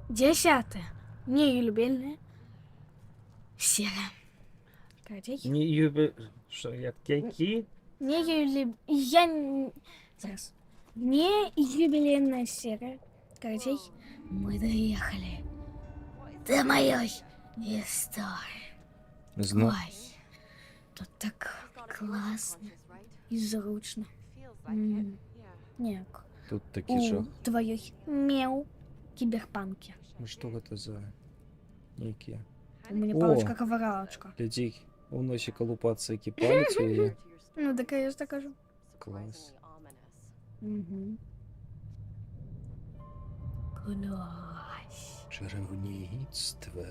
10. Неюбільне. Сіре. Каратей. Не юбі... Що, які? Зараз. Не юбилейная серия. Каратей. Мы доехали до моей истории. Знаю. Ой, тут так классно и зручно. Ніяк. Тут такі У що. твоїй мяу кіберпанки. Ну що це за... Які? У мене О! паличка-ковыралочка. Гляди, у носі колупаться, які палець у її. Ну, так я ж так кажу. Клас. Угу. Клас. Чарівництво.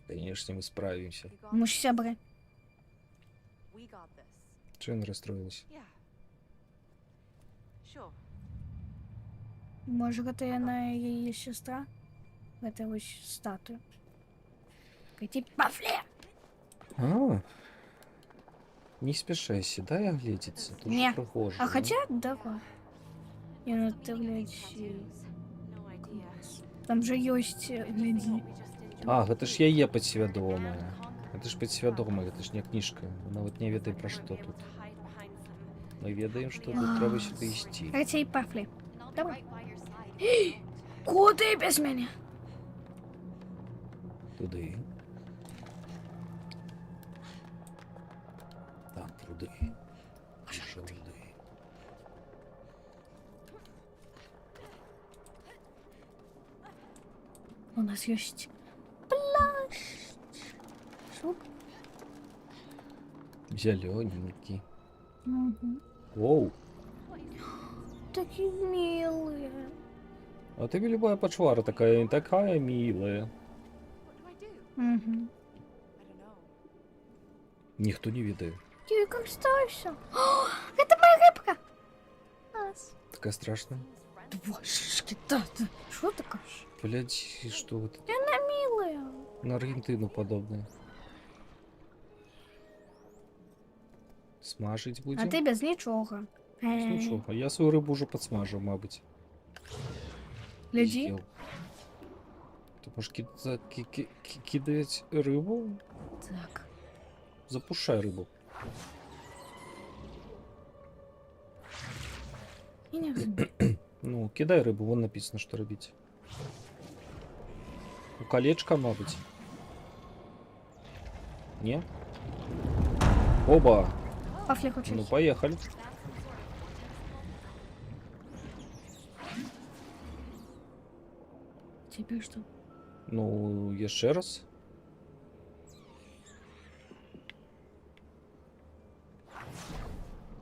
Конечно, ми справимося. Ми ж сябри. Чого не розстроїлась? Може, это она її сестра? Это ось статуя. Кати пафле! А, не спешайся, дай оглядеться. Тут Не. же прохожий. А хотя, давай. Я на это, блядь, там же есть, гляди. А, гэта ж яе падсвядомая. Это ж падсвядомая, гэта ж не кніжка. Нават не ведае пра што тут. Мы ведаем, што тут трэба сюды ісці. Кати пафле. Давай. Куди без мене? Туди. Там туди. Пішов туди. У нас есть плащ. Шуп. Зелененький. Угу. Воу. Такие милые. А тебе любая почвара такая милая. Угу. Ніхто не ведае. Ты как старайся. О, это моя рыбка. Нас. Такая страшная. Твошечки, да. Что ты кажешь? Блядь, что вот Она милая. на Аргентину подобное. Смажить будем? А ты без ничего. Нічого, а я свою рибу вже підсмажив, мабуть. Гляди. З'їв. Ти можеш кидати рибу? Так. Запушай рибу. Я не знаю. Ну, кидай рибу, вон написано, що робити. У колечка, мабуть. Не? Оба! Пафли хочешь? Ну, поехали. Теперь что? Ну, еще раз.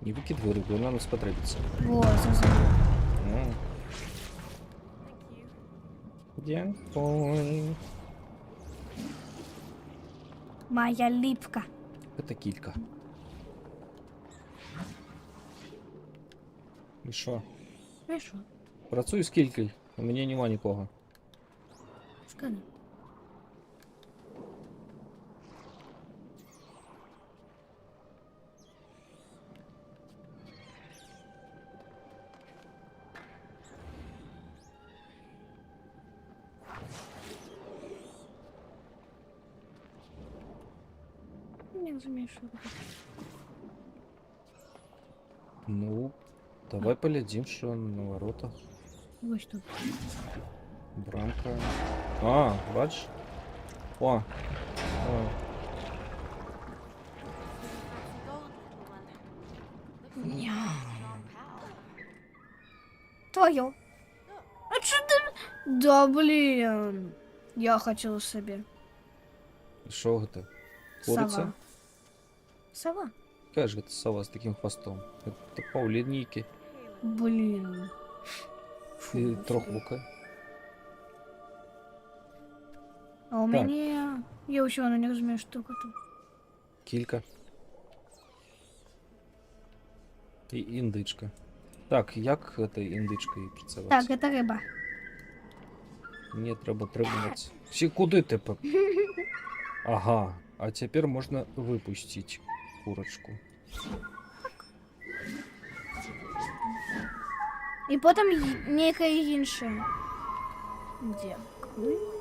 Не выкидывай рыбу, она нам спотребится. Вот, зрозумів. Дякую. Моя липка. Это кілька. І що? Ну що? Працюю з кількою, у мене нема нікого. Скажи. Не розумію, що робити. Ну, давай поглядим, що на воротах. Ось тут. Брамка. А, бачиш? О. Твое. А что ты? Да блин. Я хотела себе. Що це? Куриця? Сова. Сова? Яка ж це сова з таким хвостом? Це павлінійки. Блин. І трохлука. А у Так. меня... Я еще не разумею, что это. Кілька. І індичка. Так, як це індичкою працювати? Так, это рыба. Мені треба тримати. Всі куди тепер? Ага, а тепер можна випустити курочку. І потім некая інша. Де?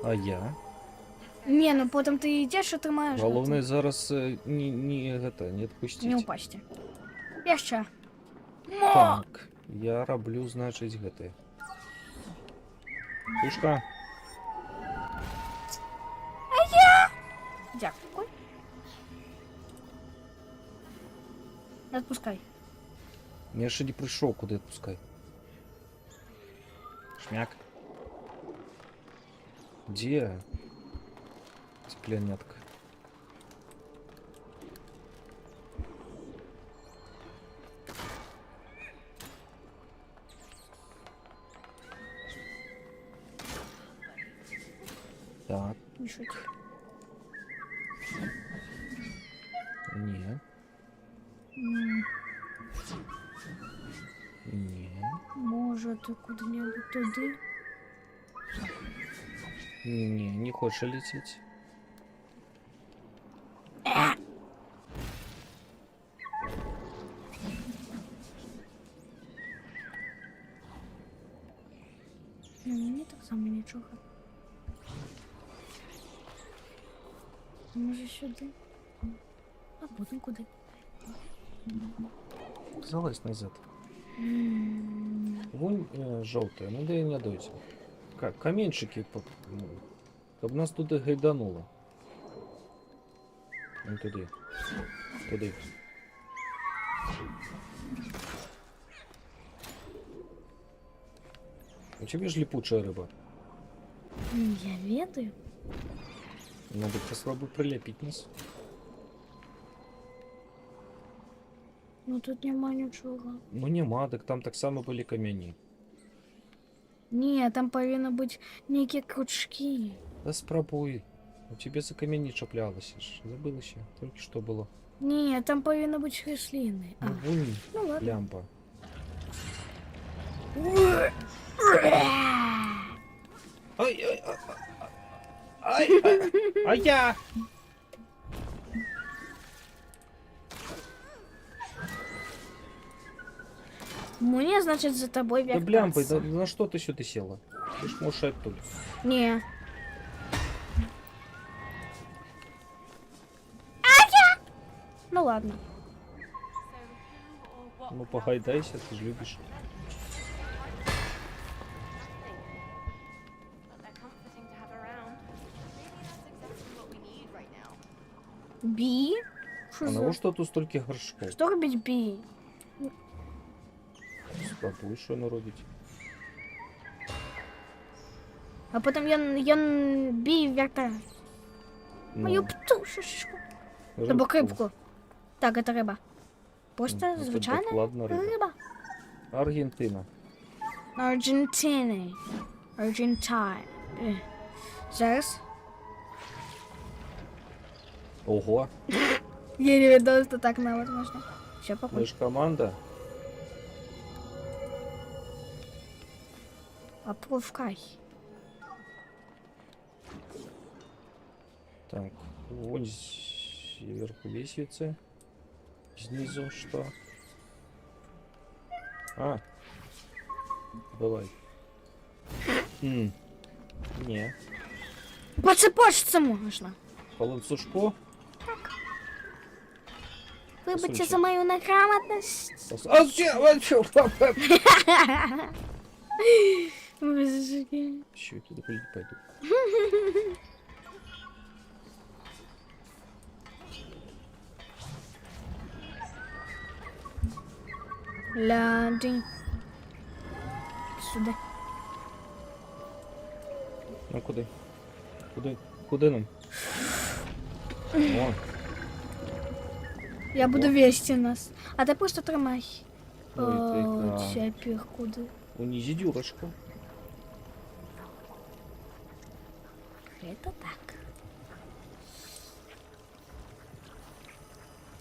А я? Ні, ну потім ти йдеш і тримаєш. Головне зараз не відпустити. Не упасти. Я ще. Так, я роблю, значить, гэты. Пушка. Дякую. Отпускай. Я ще не прийшов, куди відпускай. Шмяк. Де? Цыплянятка. Так, Не шути. не, не, Може, ти куди-небудь туди? не хочешь лететь. Мені так само нічого. Може сюди? А потім куди? Залазь назад. Вон желтая, ну да и не дойти. Каменчики, чтобы нас туда гайдануло. Вон туди. Туди. У тебя же липучая рыба. Я ведаю. Надо попробовать прилепить нас. Ну тут нема нічого. Ну нема, так там так само были камені. Ні, там повинні бути некие крючки. Да спробуй. У тебя за камені чіплялося ж. Забыла ще. Только что было. Ні, там повинні бути рослини. А, Ну вон ну ладно. лямпа. Ай, ай, ай, ай, а я! Мне, значит, за тобой Да вертаться. блямпой, да на что ты сюда села? Ты ж можешь оттуда. Не. Ну ладно. Ну погайдайся, ты же любишь. Би? А на во что тут столько горшков? Что робить би? Спробуй, що не робить. А потом я би верта. Мою птушечку. Або рибку. Так, это рыба. Просто Ну, це звичайна докладна риба. рыба. Аргентина. Аргентини. Аргентine. Зараз. Ого, Я не видала, что так навод можно. Все, ми похуй. ж команда. Опускай. Так, вон сверху лестница. Снизу что? А. Давай. Не. По цепочце можно. По ланцужку? Вибачте Послухай. за мою неграмотность. А чё? Божечки. Еще я туда пойду. Ляди. Сюда. Ну куда? Куда нам? О, Я буду вести нас. А ти просто тримай. Ой, ти, да. Тепер куди? унизи дюрочку. Это так.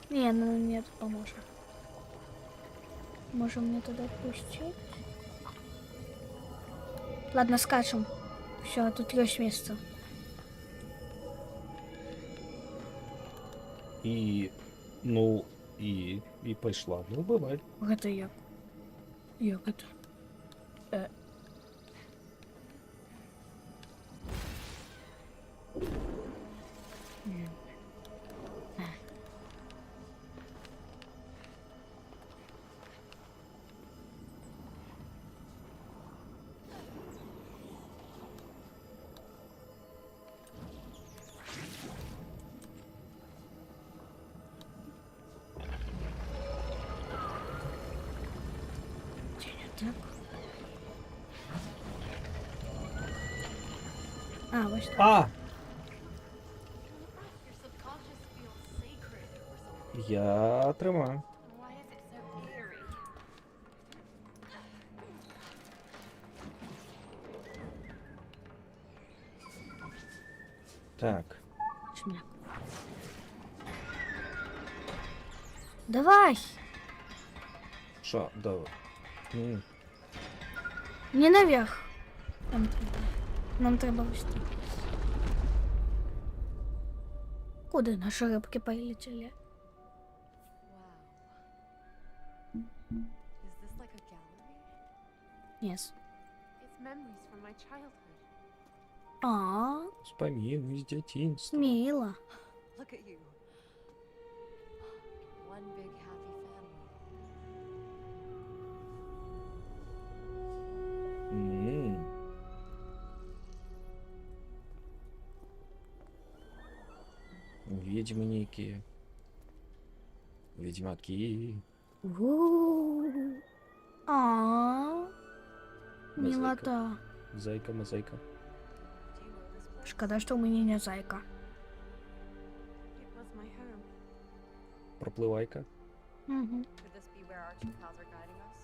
Не, ну нет, поможем. Можем мне туда пустить? Ладно, скачем. Все, тут есть место. И, ну, и пошла. Ну, бывает. Это як? Як это? Так. А, ось так. А! Your subconscious feels sacred or something. Я тримаю. Why is it so eerie? Так. Шмяк. Давай! Що, давай. Не наверх. Нам треба ось так. Куди наші рибки полетіли? Wow. Is this like a gallery? Yes. It's memories from my childhood. А, Споміни з дитинства. мило. Look at you. One big happy family. М. Відьми ніякі. Відьмаки. У-у-у. А, Мозаїка. милота. Зайка, мозаїка. Do you know this place? Шкода, що у мене не зайка. It was my home. Пропливайка. Угу. Could this be where our two pals are guiding us?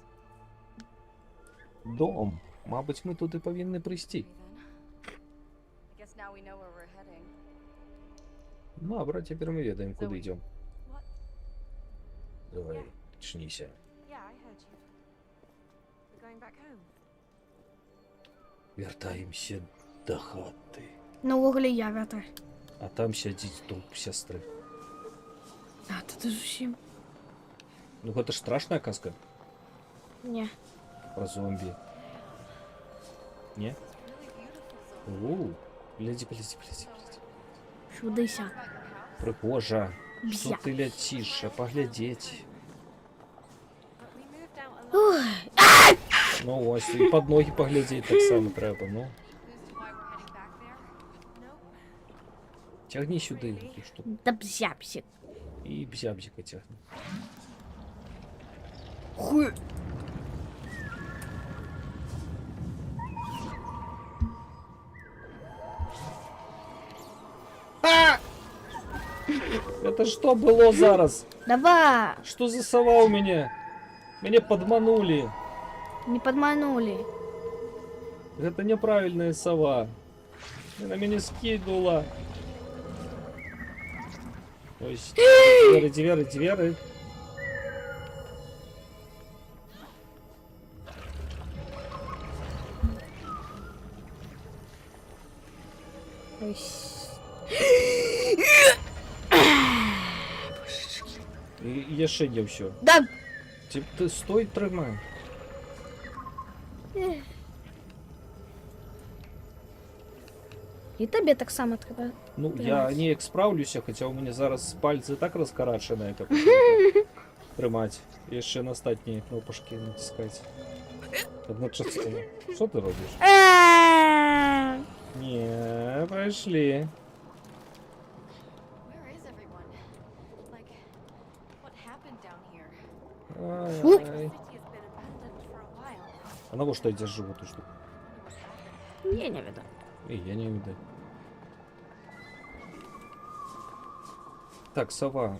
Дом. Мабуть, ми туди повинні прийти. Maybe then. I guess now we know where we're heading. Добре, тепер ми ведаємо, куди Зоe. йдемо. What? Давай, чнися. Yeah, I heard you. We're going back home. Вертаємося до хати. На углі я вятер. А там сидить труп сестри. А, ти зовсім. Ну, это ж страшная казка Ні. про зомби. Не? It's really beautiful, Zoe. Гляди, гляди, гляди. Шудися. About your house? Прихожа. Бля. Что ты летишь? А поглядеть. But we moved out alone. Ой. Ну, ось, і під ноги поглядеть так само треба, ну. Clues to why we're heading back there? Nope. Тягни сюди эту штуку. Да бзяпсик. І бзябзика тягни. Хуй. Это что было зараз? Давай. Что за сова у меня? Меня подманули. Не подманули. Это неправильная сова. Она меня скинула. Ой, двери. Ой. І я ще є все. Да. Ти стой, тримай. І тобі так само треба. Ну, Тримай. я ніяк справлюся, хоча у мене зараз пальці так розкарачені, як тримати. І ще на остатні кнопочки натискати. Одночасно. Що ти робиш? Не, пошли. Where is everyone? Like, what happened down here? Ай, The ай. city has been abandoned for a while. А на что я держу эту штуку? Wonder what happened. Я не веду. Я не видаю. Так, сова.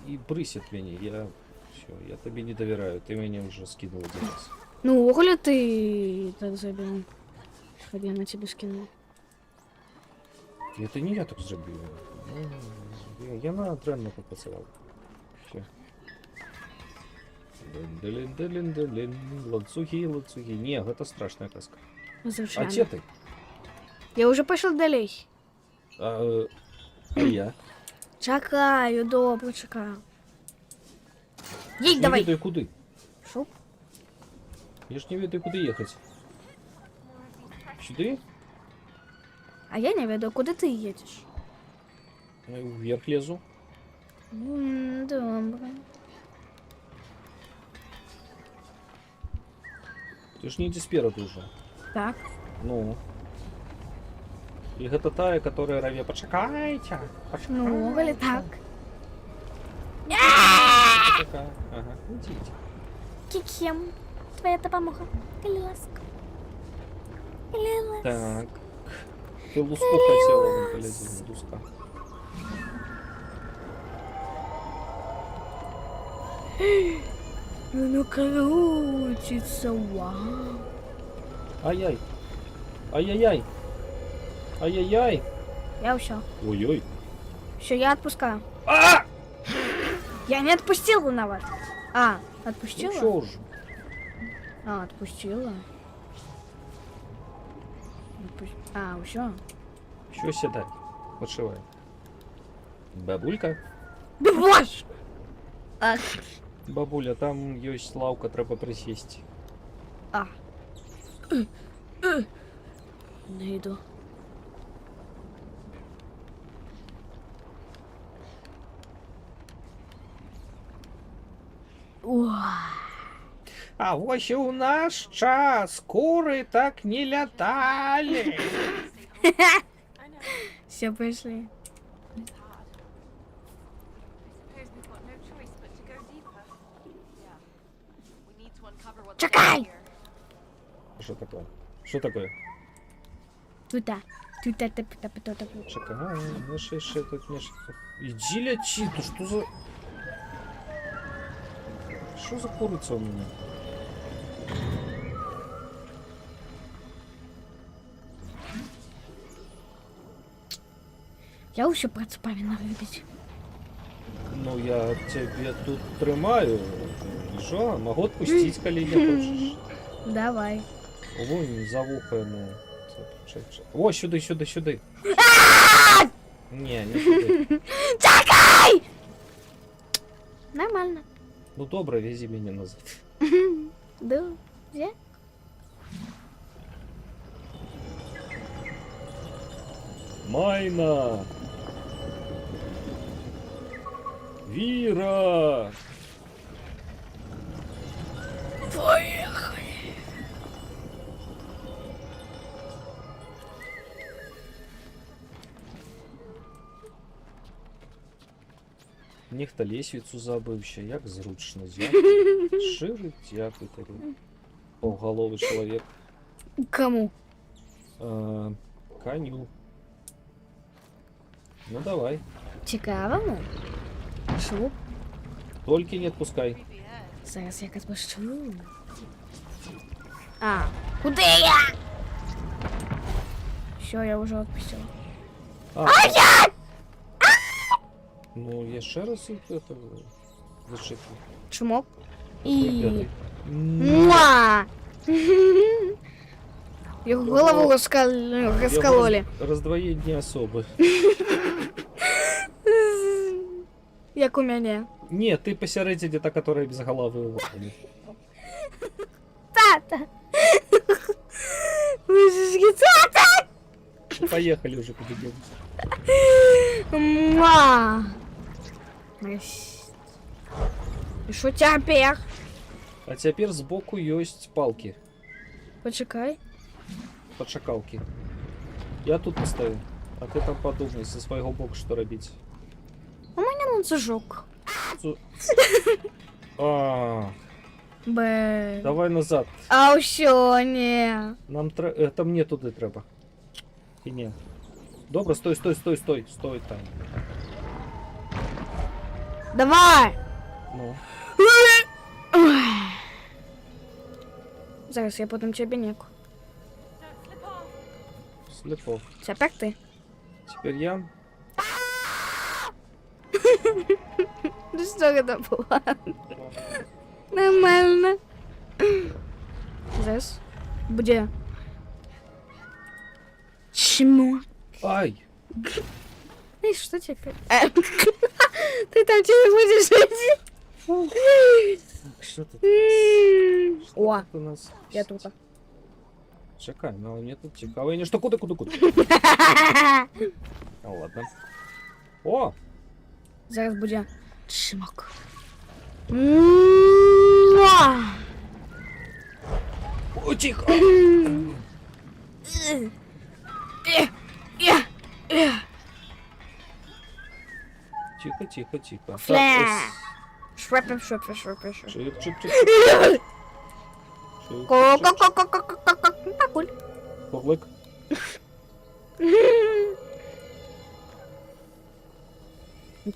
И брысь от меня. Я... Все, я тебе не доверяю. Ты меня уже скинул один раз. Ну, оголя ти так зробив. Щоб я на тебе скинув. Это не я так зробив. Я на дренно попрацював. Все. Лин-лин-лин-лин-лин. Ланцюги. Не, это страшная казка. А Звичайно. где ты? Я вже пішов далі. А я? Чекаю, добре, чекаю. Їдь, Не давай. ведаю, куди? Шо? Я ж не веду, куди їхати. Сюди? А я не веду, куди ти їдеш? Ну, і вверх лезу. Добре. Ты ж не Диспера уже. Так. Ну. И это тая, которая раве. Почекайте. Ну, коли так. Такая. Ага, идите. Кікем. Твоя допомога. Коли ласка. Коли ласка. Так. Ты луску хотела, вон, полезли, луска. Ну, крутится, вау. Ай-яй. Ай-яй-яй. Ай-яй-яй. Я все. Ой-ой. Все, я отпускаю. А! Я не отпустила на вас. А, Ну отпустила? что же? А, отпустила. А, все. Що сідай? Подшивай. Бабулька? Боже! Ах, Бабуля, там есть лавка, треба присесть. а. Не йду. А ось і у наш час кури так не лятали. I know. Все, пошли. It's hard. I suppose we've got no choice but to go deeper. Yeah. We need to uncover what's Чекай! here. Що таке? Що таке? Тута. Тута, тута, тута, тута. Чекай, ну ще тут не. Иди лечи, ты что за... Что за курица у меня? Я уже працю повинна робити. Ну я тебе тут тримаю. Що? Могу отпустить, коли не хочешь. Давай. Вон за вухо ему. О, сюди, сюди, сюди. Не, не сюди. Чекай! Нормально. Ну добре, вези меня назад. Друзья. Майна! Віра! Поехали. Нехта лесвіцу забыв ще, як зручно. Шири, дякую тобі. Повголовий чоловік. Кому? Коню. Ну давай. Цікавому? Шо? Только не отпускай. Creepy head. Зараз я пощу. А, куди я? Все, я уже отпустила. Ну, я ще раз это зачекаю. Чмок. І... Пятый. Муа! Його голову розкололи. Раздвоение особы. Як у мене. Нет, ты посередине та, которая без головы. Тата! Мужички, тата! Поехали уже победим. Муа! І що тепер? А теперь сбоку есть палки. Почекай. Подшакалки. Я тут поставил. А ты там подумай, со своего боку что робить. У мене ланцюжок. А, Б. давай назад. А що, не. Нам там мне туди треба. І ні. Добре, стой, стой, стой, стой, стой там. Давай! Ну. Зараз я потім тебе неку. Don't slip off. Слепов. Тепер ти. Теперь я. Ну що це було? Нормально. Зараз буде. Чмо? Ай! И что теперь? Ты там что будешь жить? Что тут? О, Тут у нас. я тут. Чекай, ну мені тут цікаво. Я не що куди. А ладно. О! Зараз буде чмок. Муа! О, тихо! Тихо. Фля! Швепем, швепем, швепем, швепем. Чип. Ко-ко-ко-ко-ко-ко-ко-ко-ко. Поклик.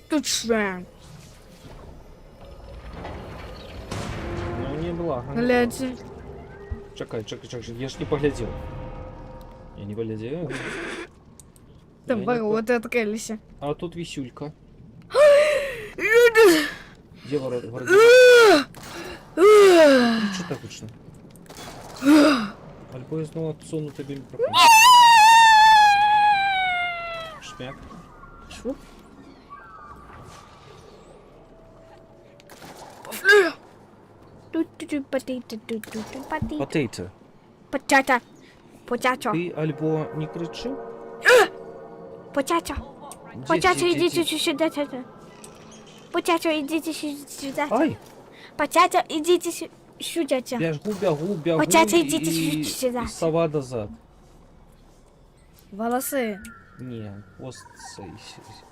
Тут шве. Ну, не благо. Глядь. Чекай, я ж не поглядел. Я не поглядел. Там Я не ворота открылись. А тут висюлька. Люди! Где ворота? Что так точно? Альбо я снова отсуну тебе микрофон. Шмяк. Швуп. Потейте. Потята. Потята. Ты альбо не кричи? Потята. Где Потята, сидите? идите сюда. Потята, идите сюда. Ай! Потята, идите сюда. Бягу. Потята, и- идите и- сюда. и сова назад. Волосы. Не, хвост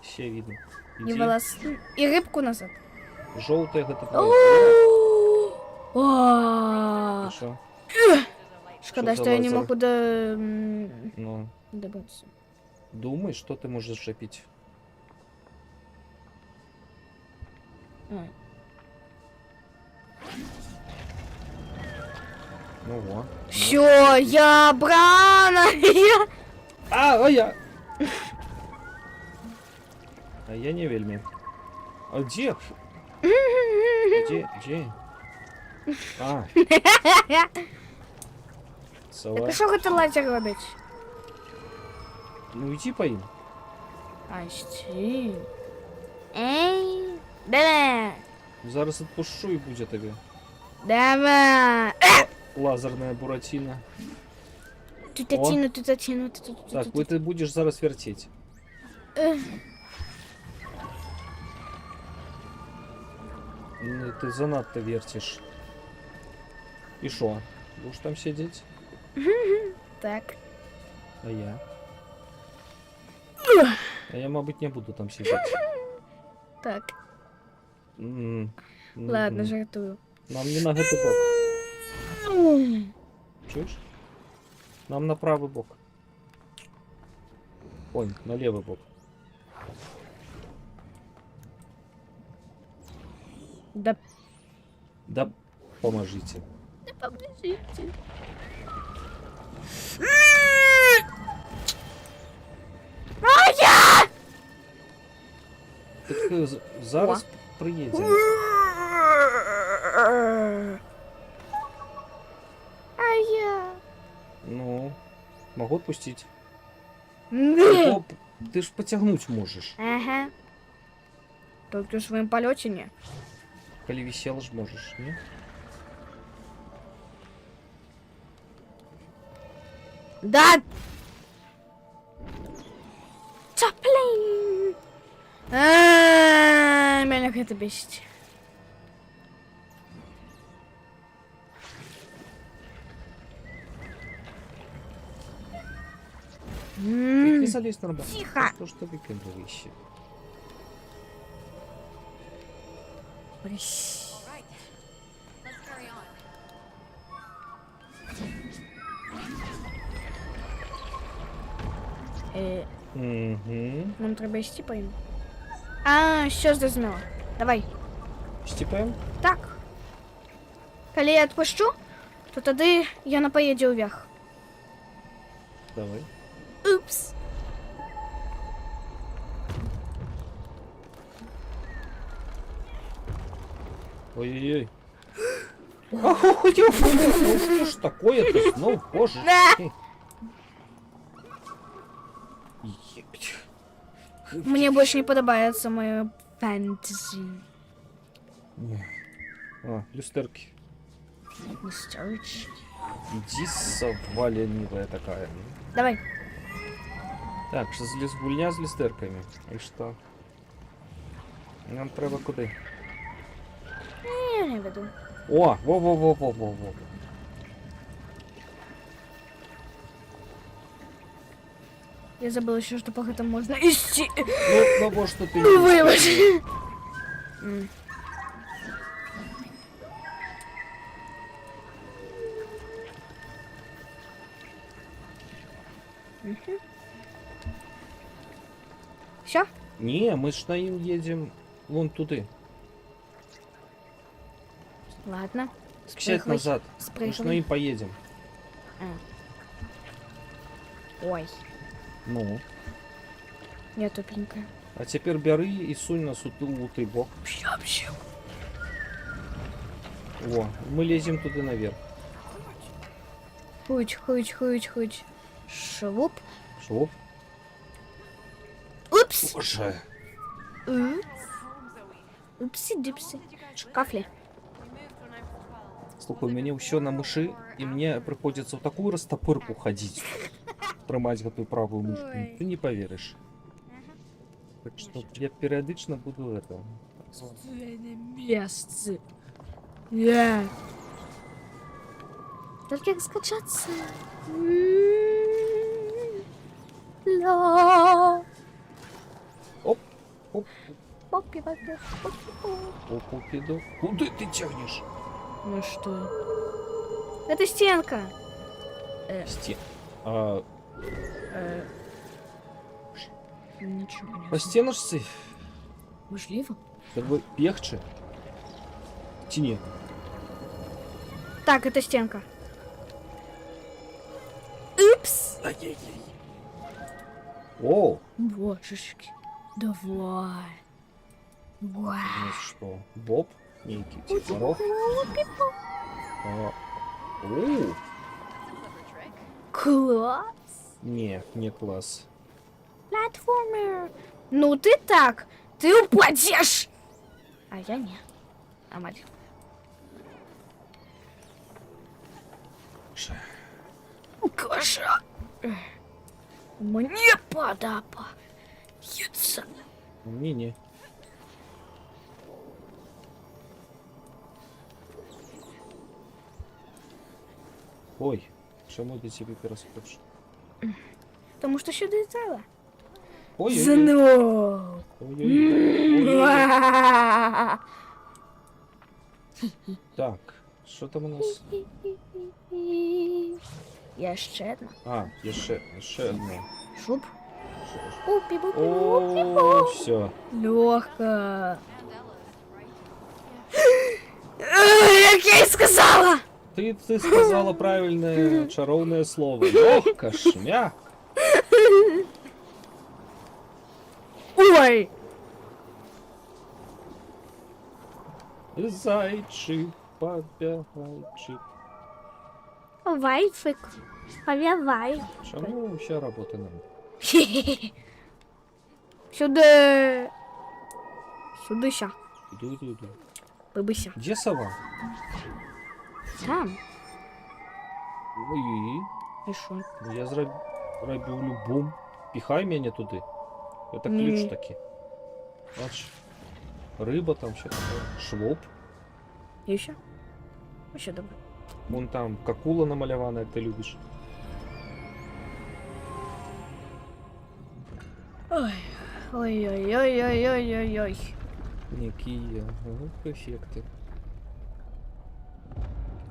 ще видно. Не Иди. волосы. И рыбку назад. Желтая гэта твоя. О, Ты шо? шкода, Что что я не за могу Ну, добраться. думай, что ты можешь шепить. А. Ну во. Все, я брана. А я! А я не вельми. А где? Где? А. Сова. Так що ти лазер робить? Ну иди поим. А стій. Ей, давай. Зараз отпущу и будет тебе. Давай. Лазерная буратино. Тутатіну. Так, ты будешь зараз вертеть. Ну, ты занадто вертишь. И шо? Будешь там сидеть? Так. А я? А я, мабуть, не буду там сидеть. Так. М, Ладно, м. жартую. Нам не на гэты бок. Чуешь? Нам на правый бок. Ой, на левый бок. Да Да поможите. поможите. Так зараз приедем. А я. Ну, могу отпустить. Ага. Оп, ты ж потягнуть можешь. Только в своем полете не. Коли висел ж можешь, не? Да. Цаплин. Меня это бесит. Ты не залезь на рабочий. Тихо. То, что выпендривающий. Right. Let's carry on. Угу. Нам треба йти по їм. А, що зрозуміло. Давай. Степаем? Так. Коли я відпущу, то тоді я не поїду вверх. Давай. Упс. Ой-ой-ой. Ох, что ж такое-то? Ну, боже. ты. Ебать. Мне больше не подобается моє фэнтези. А, люстерки. Search. Иди, сова ленивая такая. Давай. Так, що гульня з люстерками. І що? Нам треба куди? Я не веду. О, во-во-во-во-во-во. Я забыла еще, что пока там можно идти. Ну, бо що ти... Ну, вибач. Все? Не, мы ж на им едем вон туды. Ладно. Сядь Спрыгивай. назад. Мы ж на Спрыгивай. им поедем. Ой, Ну. я тупенькая. А теперь бяры и сунь нас у той бок. Вообще. О, мы лезем туда наверх. Хуч. Швуп. Шоп. Упс. Боже. Zoe. Упси-дипси. Did you guys live? Кафли. We moved when I was 12. Слухай, у меня все на мыши, и мне приходится в такую растопырку ходить. Тримать эту правую мышку. Ой. Ты не поверишь. Так что я периодично буду это... Место. Я. Только як скачаться. Ла. Оп, оп, Попки. оп, оп, иду. Куда ты тянешь? Ну что? Это стенка. Стен. А, Ничего не по стеночці? Можливо. Тебе легче? Чи ні? Так, это стенка. Упс. Ай-яй-яй. О, Божечки. Давай. у Вау. нас что? Боб? Некий типа ров? А, о, That's a clever trick. Класс. не класс. Платформер. Ну ты так. Ты упадешь. А я не. Нормально. Каша. Мне подобається. Не. Ой, чому ти тебе перескочив? Тому що сюди треба. Ой-ой-ой. Знов. Ой-ой-ой. Так, що там у нас? Я ще одна. А, є ще одне. Шуп. Що ж? Пупі-пупі. О, все. Легко. And Ella's, right? Як я і сказала. Ты сказала правильное чаровное слово. Легко, шмя. Ой. Зайчик, побегайчик. Вайфик. Повявай. Чому ще роботи нам? Сюди. Сюдися. Иду. Бабися. Где сова? Там. Ой, І що? я зроблю бум. Пихай меня туди. Это Ні. ключ таки. Бач. Риба там ще таке. Швоп. І що? Ще добре. Вон там какула намалявана, як ти любиш. Ой. Ой-ой-ой-ой-ой-ой-ой. Які ефекти.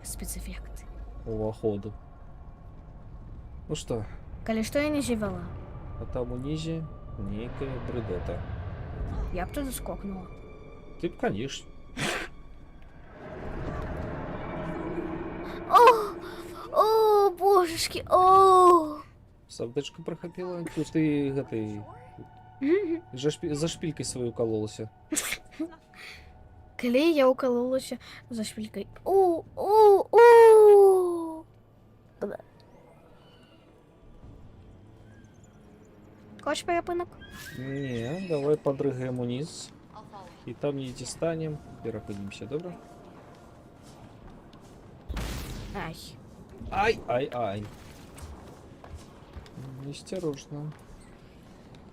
Спецэффект. Уваходу. Ну что, Калі што я не зівала, а там унизе некая бредета. я б туди скокнула. Ты б, конечно. О, божечки, о. Савдечка прохопила. Тут ты этой за шпилькой свою кололся. Калі я укололася за шпилькой. У. Бля. Хочеш перепинок? Не, давай подрыгаем вниз. I'll follow you. И там не дістанем. Перепинимся, добре? Ай. Ай-ай-ай. Осторожно.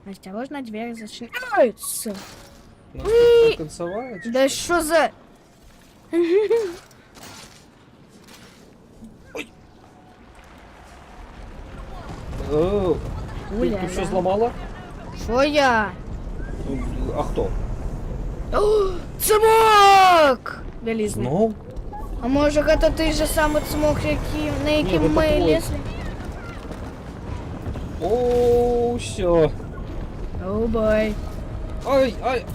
Осторожно, дверь зачиняется. Наступная концевая? Да что за... О, ты Уля-ля. все сломала? Что я? А кто? О, цмок! Велизний. Ну? А може це той же самий цмок, на який Ні, ми це твой. лізли? О, все. О, бой. Ай, ай.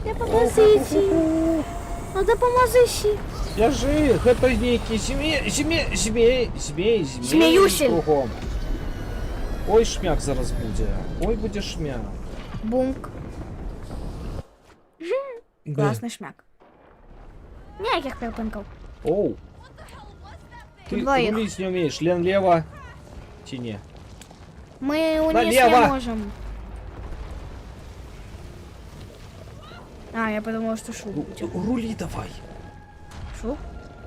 Допоможіть. Ну допоможіть. Я же, это некий змей. Змеюсель. Кругом. Ой, шмяк зараз буде. Ой, буде шмяк. Бунк. Класний шмяк. Ніяких перепинків. Оу. Ты Двоих. рулить не умеешь. Лен лево. Тяни. Ми уніс Налево. не можемо. А, я подумала, що шу. Рули давай. Шу?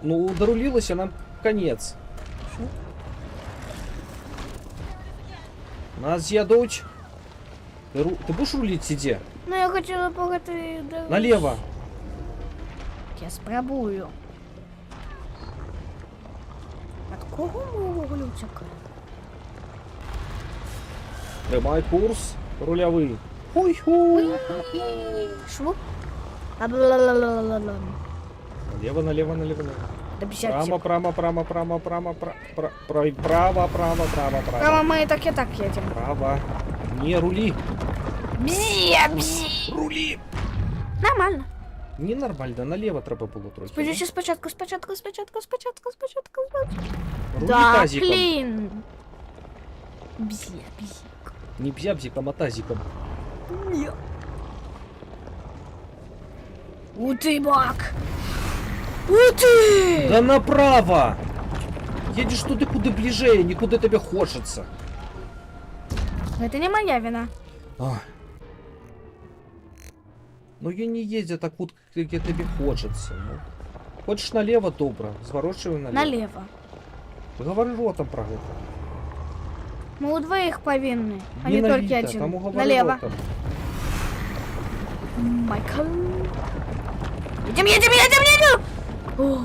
Ну, дорулилась, а нам конец. Шу? Нас едут. Ты будешь рулить, сиди? Ну, я хотіла погати... Налево. Я спробую. От кого ми глючок? Прямой курс. Рулевый. Хуй-хуй. Шу? Ла-ла-ла-ла-ла-ла. Налево, налево, налево. До 50. Право. Прямо мы так и так едем. Право. Не рули. Бзі. Рули. Нормально. Ненормально, налево треба було трохи. Спочатку, спочатку. Рули Да, тазиком. клин. Бзі. Не бзябзиком, а тазиком. У ты, бак. У ты! Да направо! Едешь туди, куди ближе, нікуди тебе хочеться. Это не моя вина. Ах. Ну я не езжу так вот, где тебе хочется. Ну. Хочешь налево, добро, зворачивай налево. Налево. Говори ротом про это. Мы у двоих повинны, а не только Виновита, один. тому говори Налево. ротом. Майкл. Едем. О,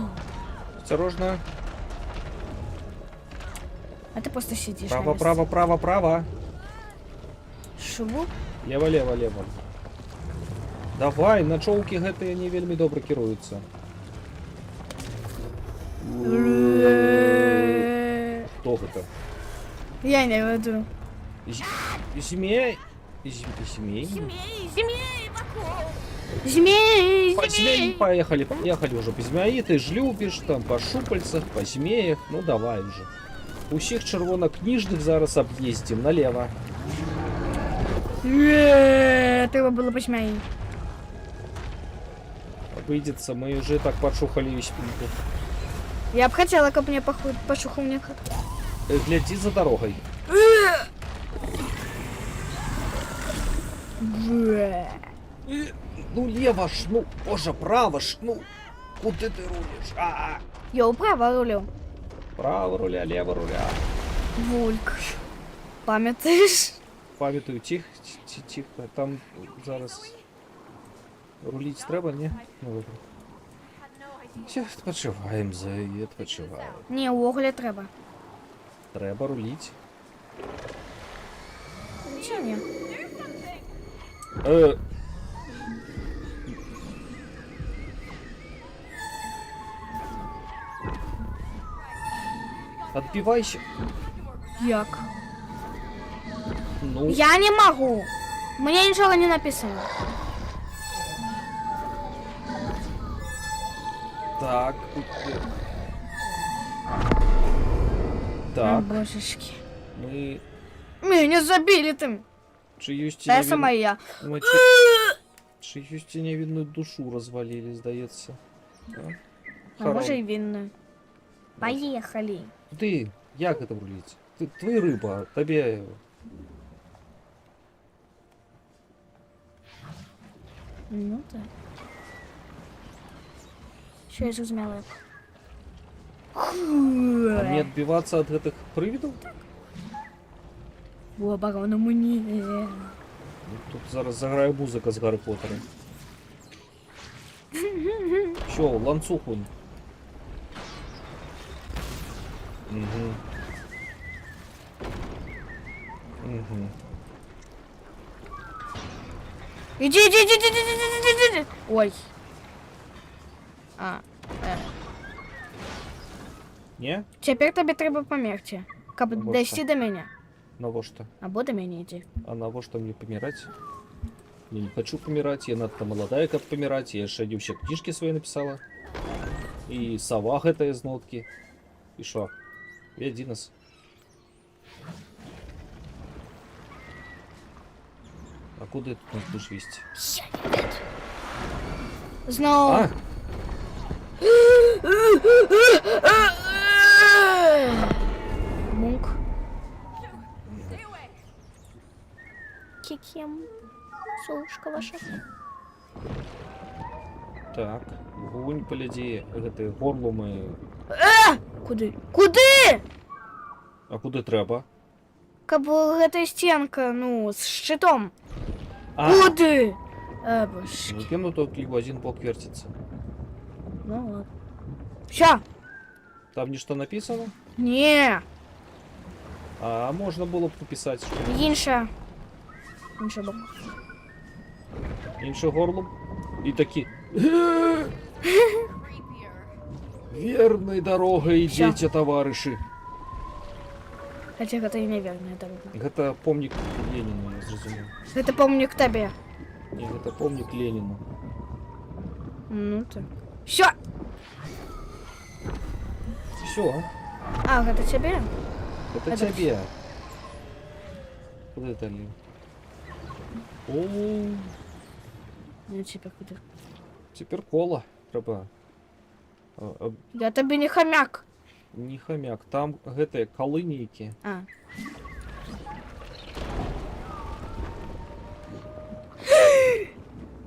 Осторожно. а ты просто сидишь. Право, на месте. право, право, право. Шву. Лево, лево, лево. Давай, на чоўкі гэтыя не вельмі добра кіруюцца. Хто гэта? Я не веду. Змей? Змей? Змей. Поехали уже по змеи, ты ж любишь, там, по шупальцах, по змеях, ну давай уже. Усіх червонокніжних зараз об'їздим налево. Треба було по змеї. Обыдется, мы уже так подшухали весь спинку. Я б хотела, как мне пошухал мне. Гляди за дорогой. Ну лево ж, ну, боже, право ж, ну, куди ти рулиш? Я право рулю. Право руля, лево руля. Вульк. Пам'ятаєш? Пам'ятаю, тихо, там зараз рулить треба, ні? Ну добре. Все, відпочиваємо, відпочиваємо. Ні, у оголі треба. Треба рулить. Чи ні? Отбивайся. Як? Ну, Я не могу. Мне ничего не написано. так. О, Так, божечки. ми Меня забили там. чиюсь Да, сама я. Ми чиюсь невинну душу розвалили, здається. Так. А може і винную. Поехали. Ти, як це рулить? Твої риба, тобі... Ну так. Що я зрозуміла? А мне отбиваться от этих привидов? В оборону мені. Ну, тут зараз заграє музика з Гаррі Поттера. Що, ланцухун? Угу. Угу. Іди. Ой. А, Ні? тепер тобі треба померти. Каб Або дійти що? до мене. На что? Або до мене йди. А на что мне помирать? Я не хочу помирать, я надто молодая, как помирать. Я ще дівча книжки свои написала. И сова это из нотки. И шо? Веди нас. А куда ты нас будешь вести? Знову. А! Мук. Stay away. Кикем. Солнышко ваше. Так, гунь поляди, гэты горлумы. Куди? Куди? А куди треба? Каб гэта стенка, ну, з щитом. А! Куди? Боже. Ну, кем то кліп один бок вертится. Ну ладно. Ща. Там ничто написано? Ні. А можно было б написать, что Інша. Інша бок. інше горлом. І такі. Creepier. Верной дорогой Всё. идите, товарищи. Хоча гэта і неверная дорога. Гэта помнік Леніну, я зрозумів. Гэта помню к тебе. Ні, гэта помнік Леніну. Ну так. Все. Все, А, гэта тебе? это Это тебе. Куда это Лен? О, Ну, тепер куди? тепер кола треба. Я тобі не хомяк. Не хомяк, там гэтыя калынейкі. А.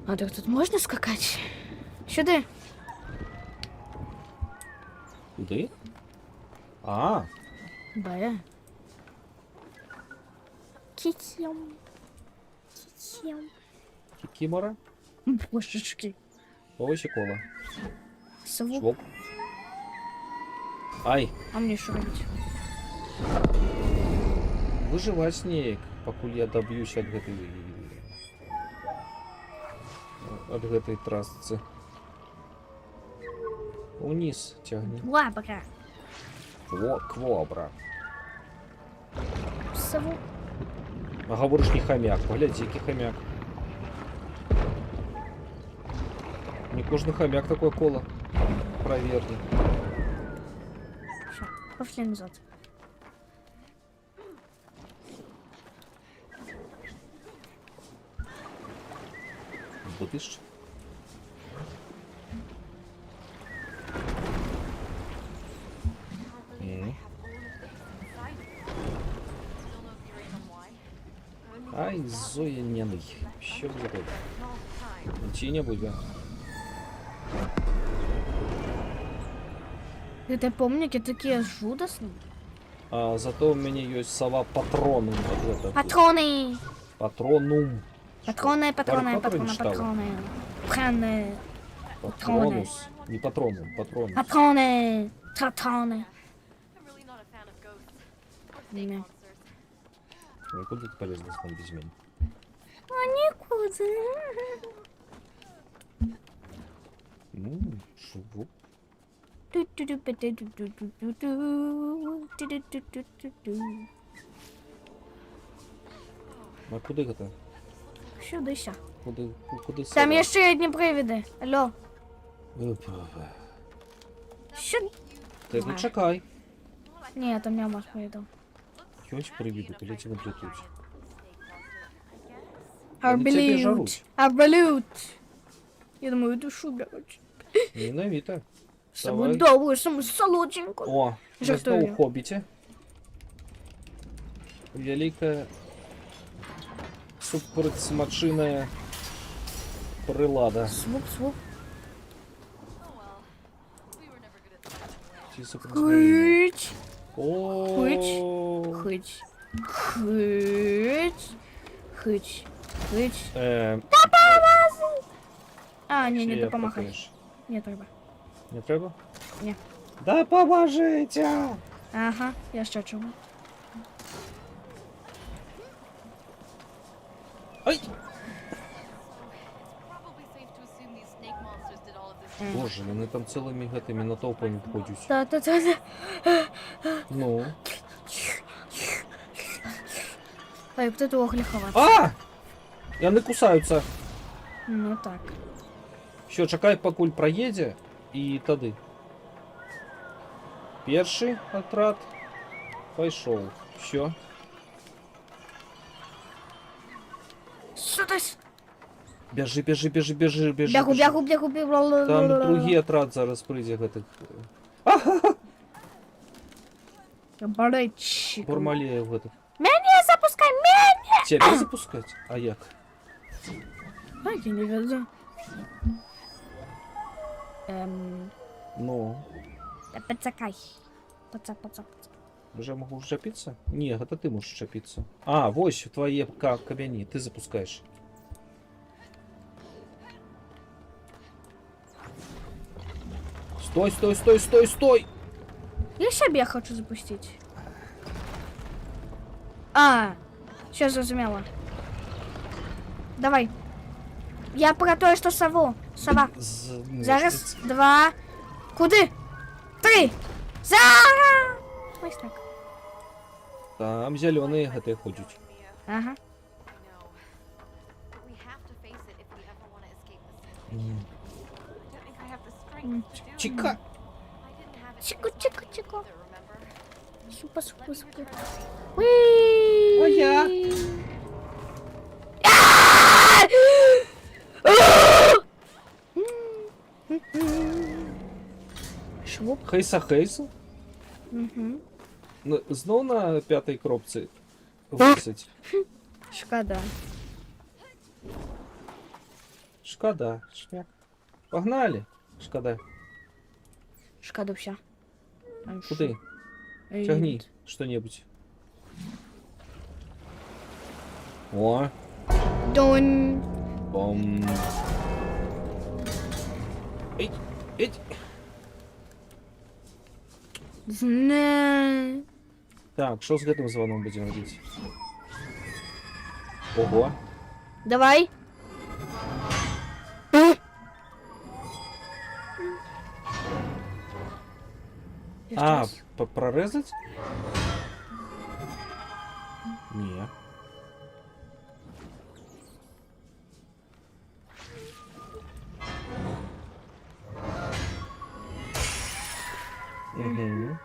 А так тут можна скакати? Сюди. Куди? А, Бая. Кітям. Кітям. кікімора. Божечки. Ось і кола. Сову. Швоп. Ай, А мне що робити? выживать неяк, пакуль я доб'юсь ад гэтай трасцы. Униз тягни. Лабра. Квобра. Сову. А говориш не хомяк, поглядь, який хомяк. Не кожний хомяк такое коло. Проверни. Все. Пошли назад. Будеш? Ай, Зоя Неный. Що буде? Чия-небудь, да? Это помники такие жудасные. А зато у меня есть сова патроном. Вот это. Патроны. Патронум. Патроны, патроны, Гарри Поттера патроны, не читала? патроны. Патроны. Патронус. Не патроном, патронус. Патроны. Патроны. I'm really not a fan of ghosts or Не. snake monsters. Ну, куда ты полезла с ним без меня? А никуда. Ну, швуп. А куди это? Сюди ся. Куди Там є ще одні привіди. Алло. Сюди. Ти ну чекай. Ні, там я мать привідав. Ось привіду, коли тебе плетуть. Snake monster, I guess. Вони тебе Арбалют. жаруть. Арбалют. Я думаю, душу блядь. Ненавито. Саму Давай. довгу, саму солоденьку. О, ми Жартую. знову в Хобіті. Велика суперсмачина прилада. Свуп, свуп. Oh well. Ті сопротивлення. Хыть. О. Хыть. Хыть. Хыть. Хыть. А, ні, чи не я допомагай. покажу? Не треба. Не треба? Ні. Да поможите! Ага, я ще чому. Ай! Probably safe to assume these snake monsters did all of this. Боже, вони там цілими гатами натовпами ходять. Та-та-та. Ну. Ой, хто тут огліховати? А! Яны кусаються. Ну так. Все, чекай, покуль проїде, і тады. Перший отряд пішов. Все. Сюдись. Біжи, біжи, біжи, біжи, біжи. Бягу, біжи. бягу, бягу, бягу. Там другий отряд зараз прийде гэтых. Баричик. Бурмалеев гэтых. Мене запускай, мене! Тебе запускать? А як? А, я не веду. Ну, Пацакай. Пацак. вже можу вчепитися? Ні, гэта ти можеш вчепитися. А, вось твої кам'яні, ти запускаєш. Стой, стой, стой, стой, стой! Я себе хочу запустить. А, все зрозуміло. Давай. Я про те, що сову. Сова. Зараз, 2. Куди? 3. Зараз. Ось так. Там зелені гэты ходять. Ага. I know. But we have to face it if we ever want to escape the city. I don't think I have the strength to do it. Чекай! I didn't have it Чику, in чику, myself чику. either, remember? Супа, супа, Let me супа. return to you. Уи. А я? Швуп. Хейса Хейсу? Угу. Ну, знов на п'ятій кропці висить. Шкода. Шкода. Шмяк. Погнали. Шкода. Шкода вся. Куди? Тягни что-нибудь. О, Дон. бом. Эй, эй. Зне. Так, що з гэтым звоном будем робити? Ого. Давай. А, прорезать? Не. Угу.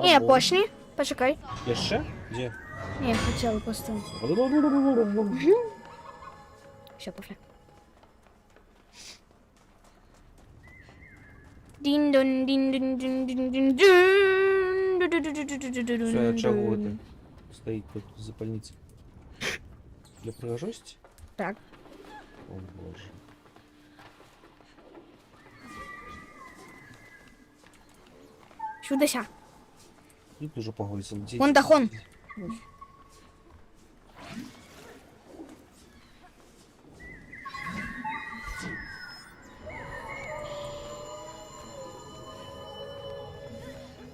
Ні, почни. Почекай. Еще? Где? Ні, хотіла просто. Все, пошли. Дин-дон, дин-дон, дин-дон, дин-дон. Все, чего это? Стоит тут запальница. Для пригожости? Так. О боже. Сюдася. Тут уже погрузил. Вон дохон.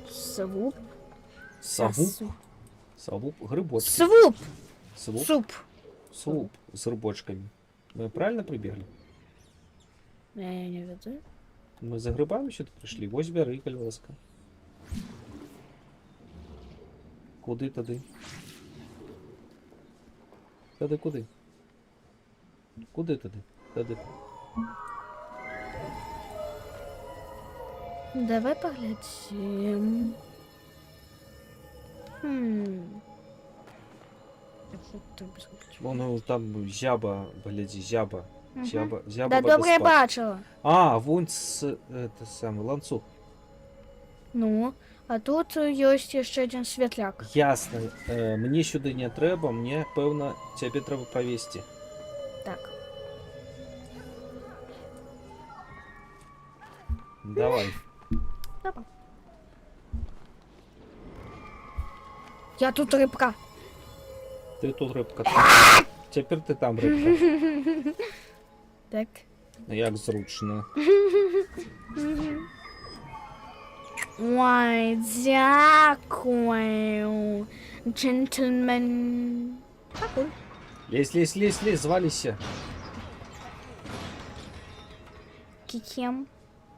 Свуп. Савуп? Савуп? Грибочки. Свуп. Свуп? Суп. Суп с рыбочками. Мы правильно прибегли? Я не веду. Мы за грибами сюда пришли. Вось бяры, каль ласка. Куди туди? Туди куди? Куди туди? Туди. Давай поглядим. Воно там зяба, гляди, зяба. Мгм. Зяба, зяба Да добре я водоспад. бачила. А, вон с, это самое, ланцуг. Ну, А тут ёсць яшчэ адзін святляк. Ясно. Мне сюды не трэба, мне, пэўна, цябе трэба правесці. Так. Давай. Давай. Я тут рыбка. Ты тут рыбка. Цяпер ты там рыбка. Так. Як зручна. Ой, дякую, джентльмен. Какой? Лезь, звалися. Кикем.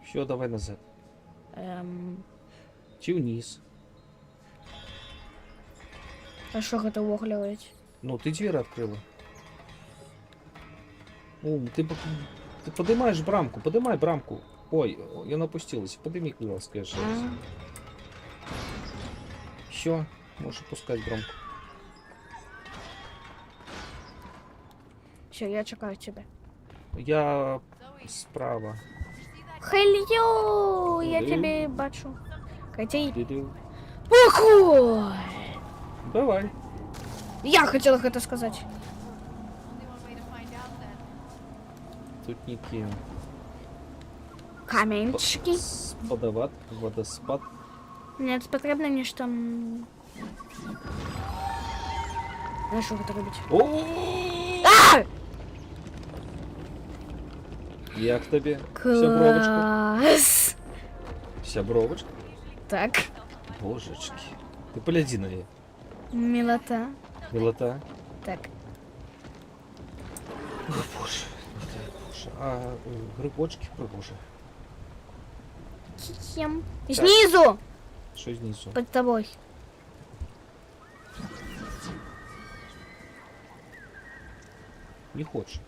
Все, давай назад. Чи вниз. А що гэта ўвогуле? Ну, ты дверь открыла. Ты поднимаешь брамку, поднимай брамку. Ой, я напустилась. Подними, пожалуйста, еще раз. Все, можешь опускать брамку. Все, я чекаю тебе. Я справа. Хелью, я Куди? тебе бачу. Котей. Иди. Покой! Давай. Я хотела гэта сказать. Only one way to find out then. Тут никем. Каменчики. Спадават, водоспад. Мне потрібно нешта. На що гэта робіць? О! А! Як тобі? Сябровочка. Клас! Сябровочка? Так. Божечки. Ты погляди на неї. Милота. Милота. Так. О, боже. Дай боже. А грибочки, боже. Кем? Снизу! Що знизу? Под тобой. Не хочешь.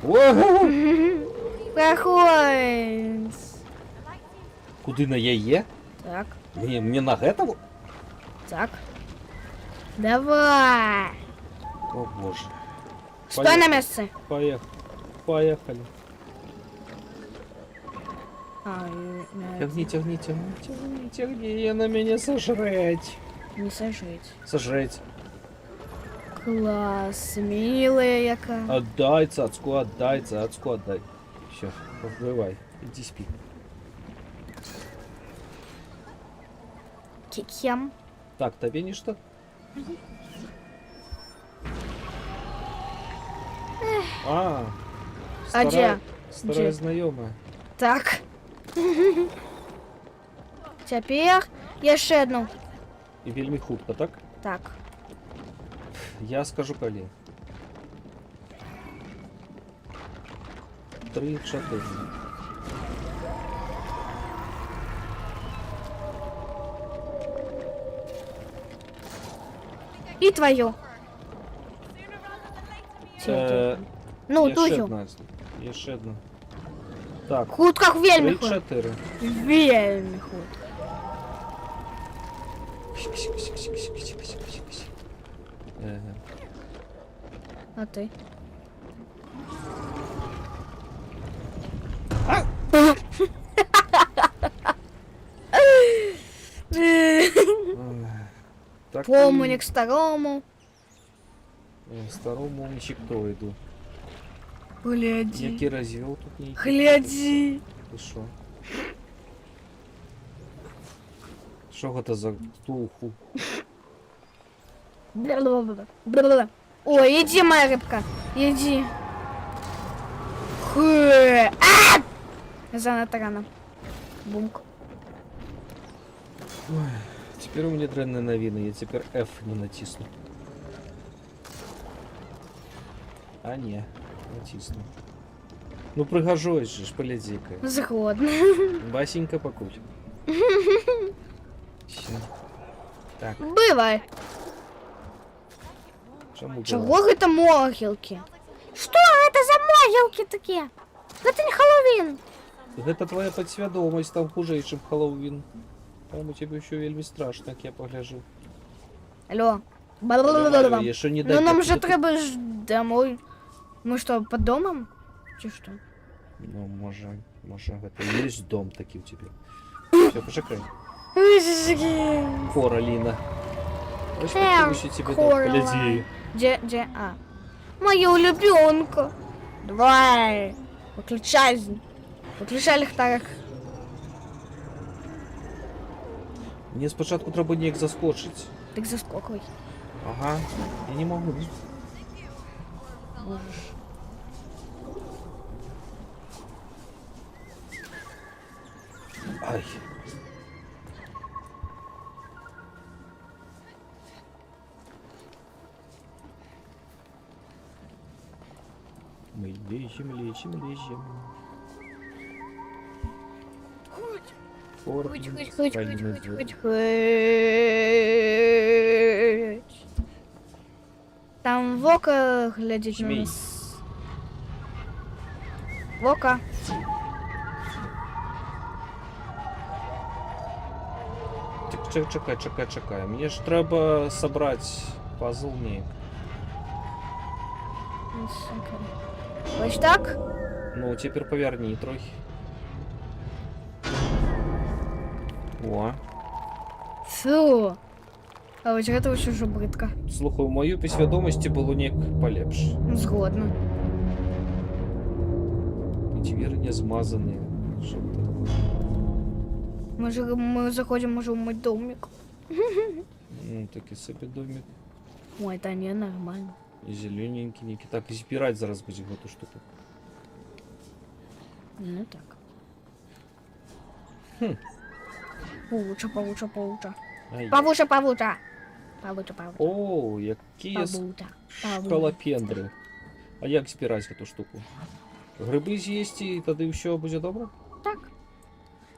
Ого! Проходь. Куди на яе? Так, Мне на гэтаму? так. Давай. О боже. Стой на месте. Поехали. А, Тягни, на меня сожрать. не сожить. Сожрать. Класс, милая яка. Отдай цацку, отдай. Все, бывай, иди спи. Кикем. Так, тебе ничто? А, А где? старая Где? знакомая. Так. Цяпер яшчэ одну. І вельмі хутка, так? Так. Я скажу калі. 3-4. І твою. Ну, тую. Ще одна. Так, Хутка вельмі хутка. 3-4. Вельмі хутка. А ти? Так, Помник старому. старому нічого йду. Гляди. Який розвел тут не Гляди. Ти що? Що це за туху? Бла-бла-бла. Ой, иди, моя рыбка. Иди. Занадто рано. Бумк. Ой, теперь у меня дрянная новина, я теперь F не натисну. А не, натисну. Ну пригожусь же, погляди-ка. Згодна. Басенька покуть. Всё. Так, Бывай. чому Чего это могилки? Что это за могилки такие? Это не Хэллоуин. Гэта твоя подсвядомасць там хужэй, чым Хэллоуін. Там у тебе еще вельмі страшно, як я погляжу. Алло. Бла-бла-бла-бла-бла. Еще не Ну нам дай же треба ж домой. Мы что, под домом? Чи что? Ну, може, это є дом такий у тебе. Все, почекай. Коралина. Ось какие тебе дом, гляди. Где? А. Моя улюбленка. Давай. Выключай ліхтарик. Мені спочатку треба ніяк заскочити. Так заскокуй. Ага, я не можу. Можеш. Ай. Мы лечим. Хоть. Там Вока глядить на Змій. нас. Вока. Чекай. Мені ж треба собрати пазл ніяк. Ось так? Ну, тепер поверни трохи. О. Фу. А ось гэта ўсё ўжо брыдка. Слухай, у мою підсвідомості було ніяк полепше. Згодна. І двері не змазані. Що це таке? Може, ми заходимо, може, в мой домик. Ну, такий собі домик. Ой, та не, нормально. І зелененький, ніки. Так, і збирати зараз будемо эту штуку. Ну так. Хм. Павуча. Ай. Павуча. О, які Павуча. шкалопендри. А як збирати эту штуку? Гриби з'їсти і тоді все буде добре? Так.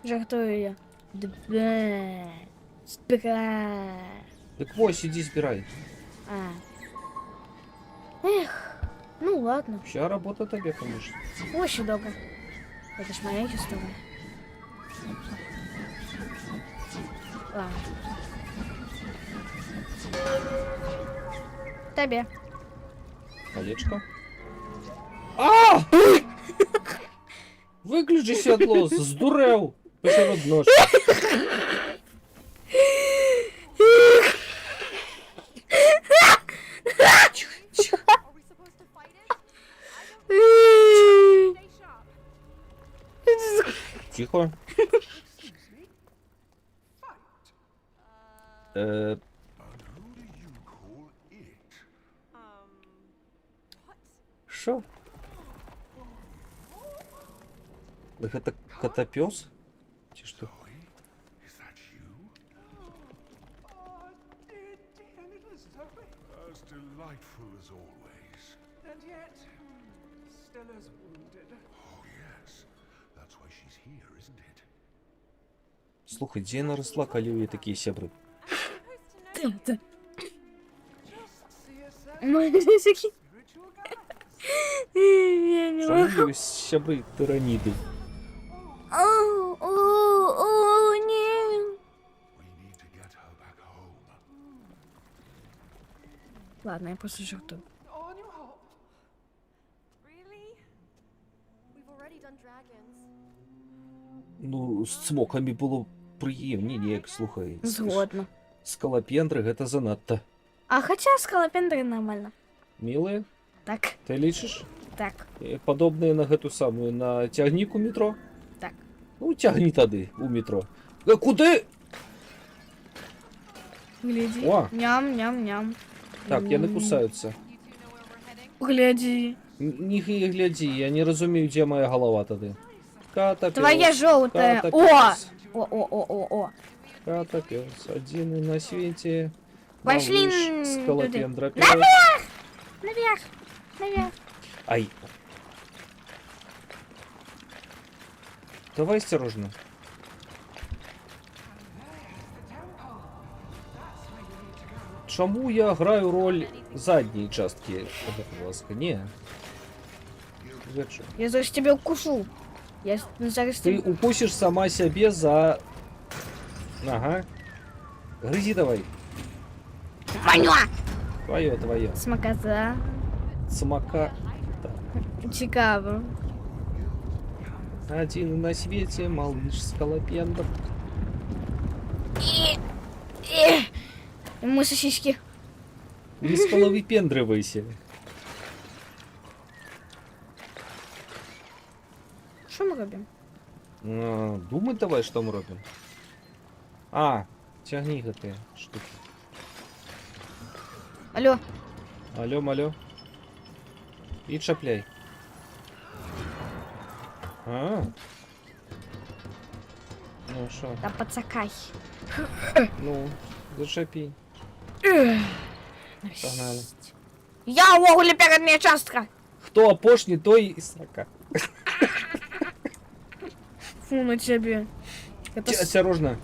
Жартую я. Збирай. Так ось, іди збирай. А. Эх, ну ладно. Вся робота тобі, конечно. Очень добре. Это ж моя история. Ладно. Тебе. Колечко. А! Виключи сідло, здурев. Посеред ночі. Are we supposed to fight it? Stay sharp. Тихо. Е, What? Що? Гэта котопес? Чи що? Is that you? Oh, dear little Zoe. As delightful as always. And yet, Stella's wounded. Oh, yes. That's why she's here, isn't it? Слухай, де вона росла, коли у її такі сябри? Supposed to know. Just see yourself Мои spiritual guides. Я не Чому могу. у сябри тираніди? О, не. We need to get her back home. Ладно, я просто жартую. On your hop. Really? We've already done dragons. Ну, з цмоками було приємні, як, слухай. Згодна. Скалопендри гэта занадто. А хотя скалопендры нормально. Милые, Так, ты лічиш? так, Подобные на гэту самую, на тягнік у метро? так. Ну, тягни тады у метро. Куды? Гляди. О! Ням-ням-ням. Так, яны кусаюцца. You two know where we're heading? Гляди. Не гляди, я не разумею, где моя голова тады. Котопес. Твоя желтая. О! Котопес. О. Котопес. Один на свете. Пошли, Малыш скалопендра. Наверх. Ай. Давай осторожно. Чому я граю роль задней частки? Ласка, не. Зачем? Я зараз тебе укушу. Я зараз Ты тебе... укусишь сама себе за... Ага. Грызи давай. Твое. Смакота. Смака. Цікаво. Один на свете малыш Скалопендр. Ему сосиски. Не скаловипендривайся. Що ми робимо? Думай давай, что мы робим. А, тягни гэты штуки. Алло, Алло, малё. И чапляй. А. Ну шо? та пацакай. Ну, зачепи. Погнали. Я у Огуля передня частка. Хто опошній, той і срака. Фу на тебе. Это Осторожно.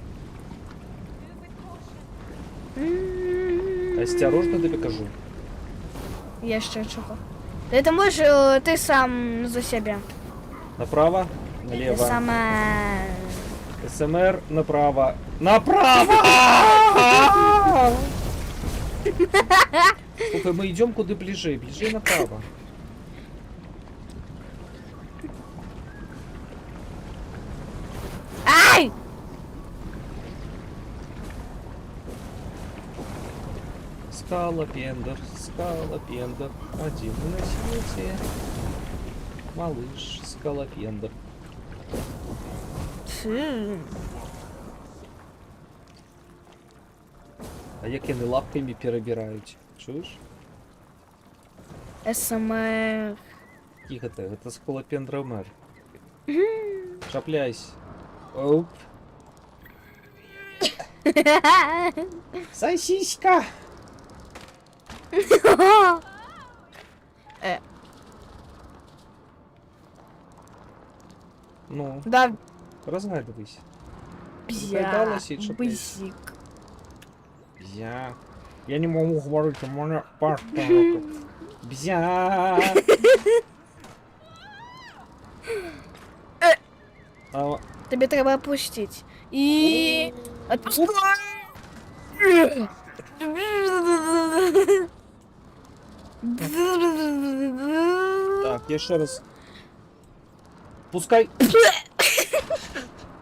Осторожно, тобі кажу. Я ще чого. Ти можеш, ти сам за себе. Направо, Ти налево. саме... СМР направо. Направо! Слухай, мы идем куда ближе, ближе направо. Ай! Скалопендр, скалопендр, один на свете. Малыш, скалопендр. Фу. А як вони лапками перебирають? Чуєш? СМР. Тихо ты, это скалопендромер. Шапляйся. Оп. Сосиска! Ну, Да, разгадывайся. бзя, Догадалась і чапляй. бзик. Бзя. Я не могу говорить, у меня пашка. Бзя. А, Тобі треба опустити. І... Отпускай! так, я ще раз. Пускай.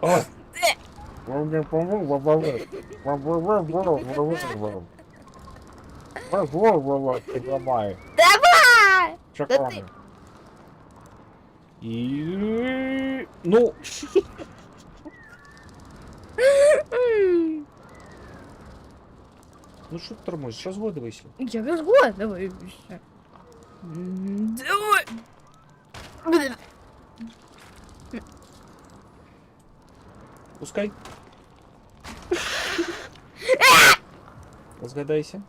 О. Давай! Чакрами. И... Ну... Ну что ты тормозишь? Разгодывайся. Я разгадываюсь. Давай! Пускай. Разгадайся.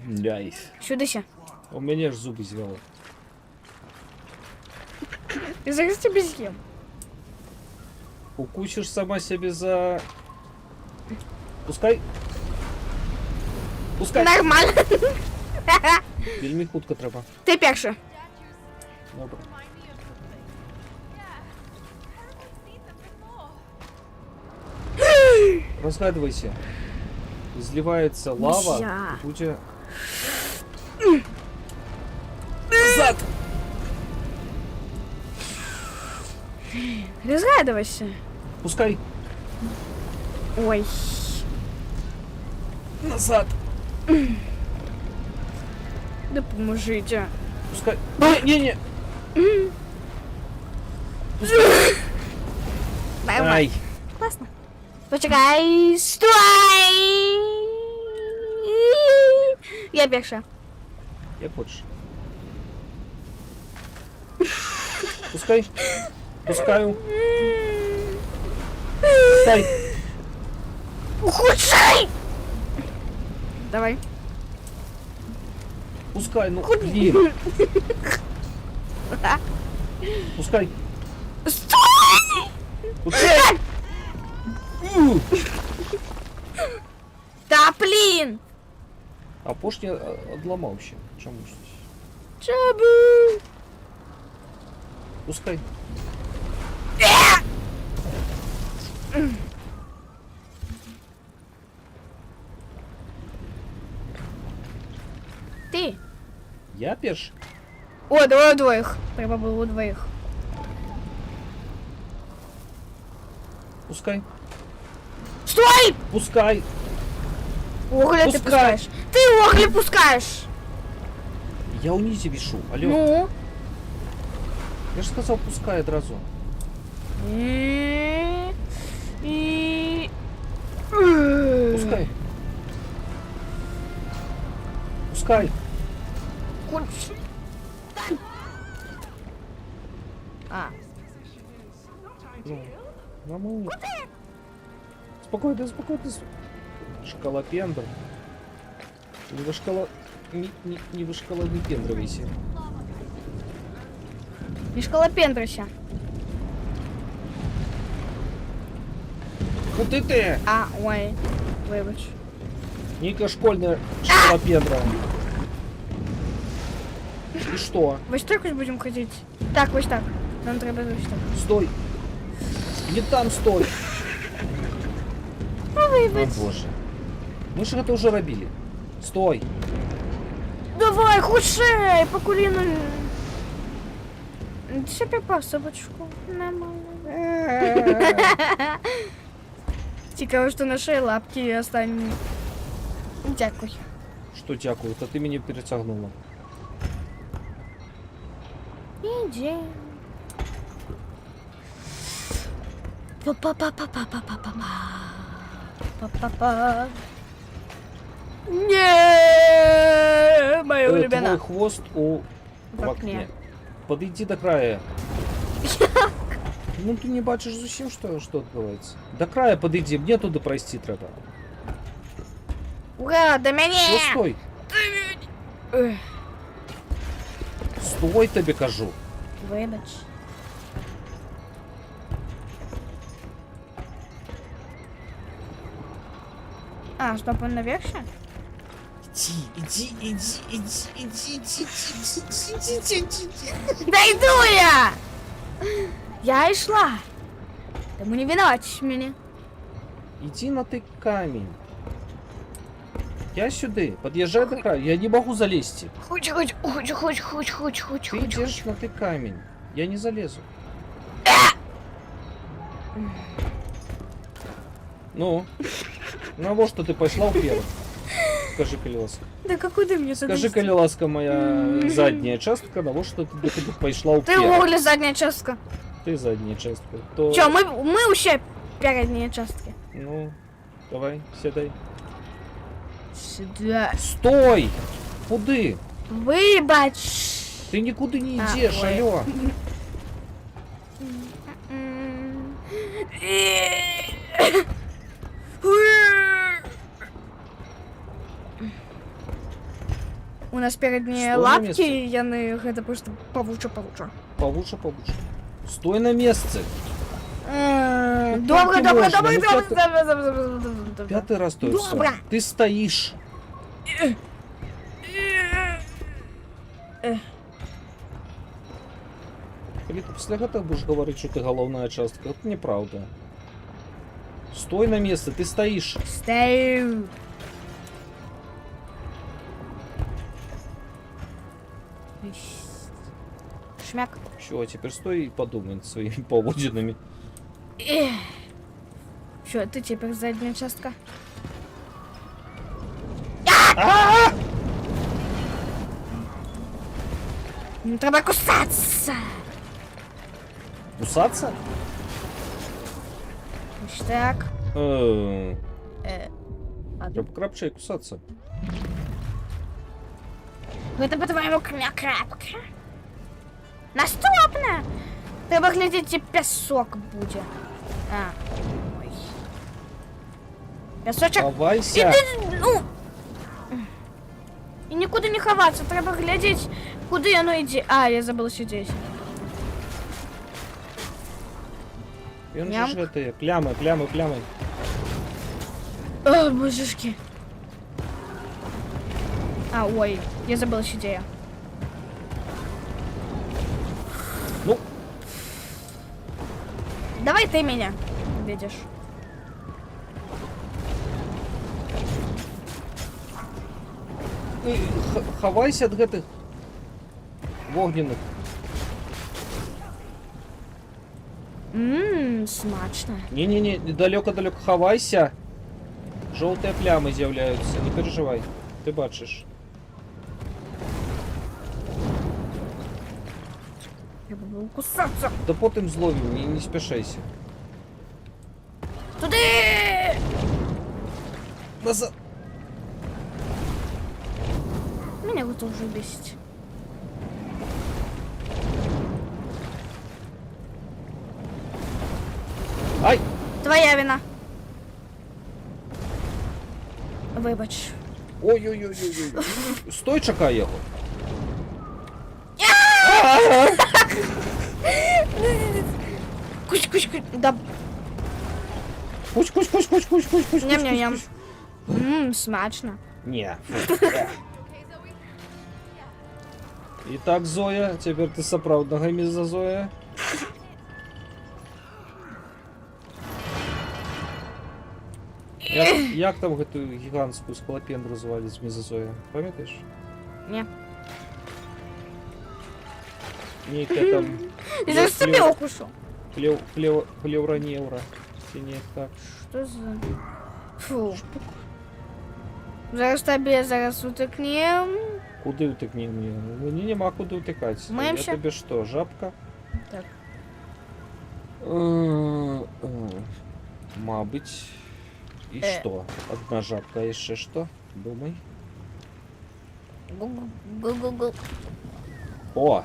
Ляй. Сюди ще. У меня ж зубы звело. Я зараз тебе з'їм. Укусишь сама себе за... Пускай. Пускай. Нормально. Вельми хутко треба. Ти перша. Добре. Remind me of something. Yeah. Where have I seen them before? Разгадывайся. Изливается лава. Нельзя. И будет... Назад! Розгадувайся. Пускай. Ой. Назад. Допоможіть. Пускай. Не-не. Пускай. Нормально. Ай. Класно. Почекай. Стой! Я перша. Як хочеш. Пускай. Пускаю. Пускай. Ухудшай! Давай. Пускай, ну блин. Пускай. Стой! Пускай. Та блін! А пошні одламав ще. Чомусь. Чабу! Пускай. Ти. Я? перший. О, давай двоих. Треба було двоих. Пускай. Стой! Пускай. Угля ты Пускай. пускаешь. Ты угли пускаешь. Я унизе вешу. Алло. Ну? Я же сказал, пускай одразу. И... Пускай. Пускай. Кончи. А, Ну, нормально. Спокойно, спокойно. Шкалопендр. Не вы шкала... Не вы шкала не пендровейся. не шкалопендрися. Куди ти? А, ой, вибач. Ника школьная шкалопендра. И что? Ось так ось будемо ходити. Так, ось так. Нам треба ось так. Стой. Не там стой. Ну, вибач. О боже. Мы же это уже робили. Стой. Давай, худший, по коліну. Себе по собачку. Нормально. Цікаво, що наші лапки останні. Дякую. Что дякую, то ты меня перетягнула. Иди. Па-па-па-па-па-па-па-па. Не, моя Твой улюблена. хвост в В окне. окне. Подойди до края. Ну ты не бачишь зачем, что открывается? До края подойди, мне туда пройти треба. Ура, до Ну, меня! стой. Ех, Стой, тебе кажу. Вибач. А, чтоб он наверх ще? Иди. Да иду я! Я и шла. Тому не виноватишь меня. Иди на ты камень. Я сюда, подъезжай до края. Я не могу залезть. Хуч. Ты идешь на ты камень. Я не залезу. Ну? Ну, во что ты пошла первым? Скажи, Калиласка. Да какой ты мне Скажи, Калиласка, моя задняя частка, на во что ты пошла Ты первым? вугли задняя частка. Ты задняя частка. То... Чё, мы вообще передние частки. Ну, давай, седай. Сюда. Стой! Куды? Выбач. Ты никуда не А, идешь, ой. алло. У нас передние Стой на лапки, месте. яны гэта просто павуча. Повыше. Стой на месте. Добра. Пятый раз то есть. Добра. Ты стоишь. Коли ты після гэтага будешь говорить, что ты головная частка, это неправда. Стой на месте, ты стоишь. Стою. Шмяк. Все, теперь стой и подумай над своими поводинами. Что, ты теперь задняя частка? Не треба кусаться. Кусаться? Ось так. Треба крапче кусаться. Гэта по-твоему крапка. Наступна! Треба глядзець, пясок будзе. А. Ой. Пясочак. Хавайся. Іди, ну. І нікуди не ховацца, треба глядзець, куды яно ідзе. А, я забыла сидеть. Ён Ням. же ж гэтыя плямы. О, божешки. А, ой, я забыла сидеть. Ну, Давай ты меня видишь. хавайся ад гэтых Вогняних. Смачно. Не-не-не, далеко-далеко ховайся. Жовті плями з'являються, не переживай. Ти бачиш. Я буду кусаться. Да потім зловим, не спішайся. Туди! Назад. Меня это уже бесит. Ай! Твоя вина. Вибач. Ой-ой-ой-ой-ой. Стой, чекай його. Кусь. Да. Кусь. Ням-ням-ням. Смачно. Не. Okay, Zoe? Yeah. Итак, Зоя, тепер ти сапраўднага міза Зоя. Як там гэтую гігантскую скалапендру звалі з мезазоя? Памятаеш? Не. Нейкая там Я зараз собі укушу. плевроневра. Ці не так. Що за... Фу. Зараз тобі утекнем. Куди утекні? Мені нема куди утекати. Маємося? Я тобі що, жабка? Так. Мабуть. І що? Одна жабка, а ще що? Думай. Гу-гу-гу-гу. О!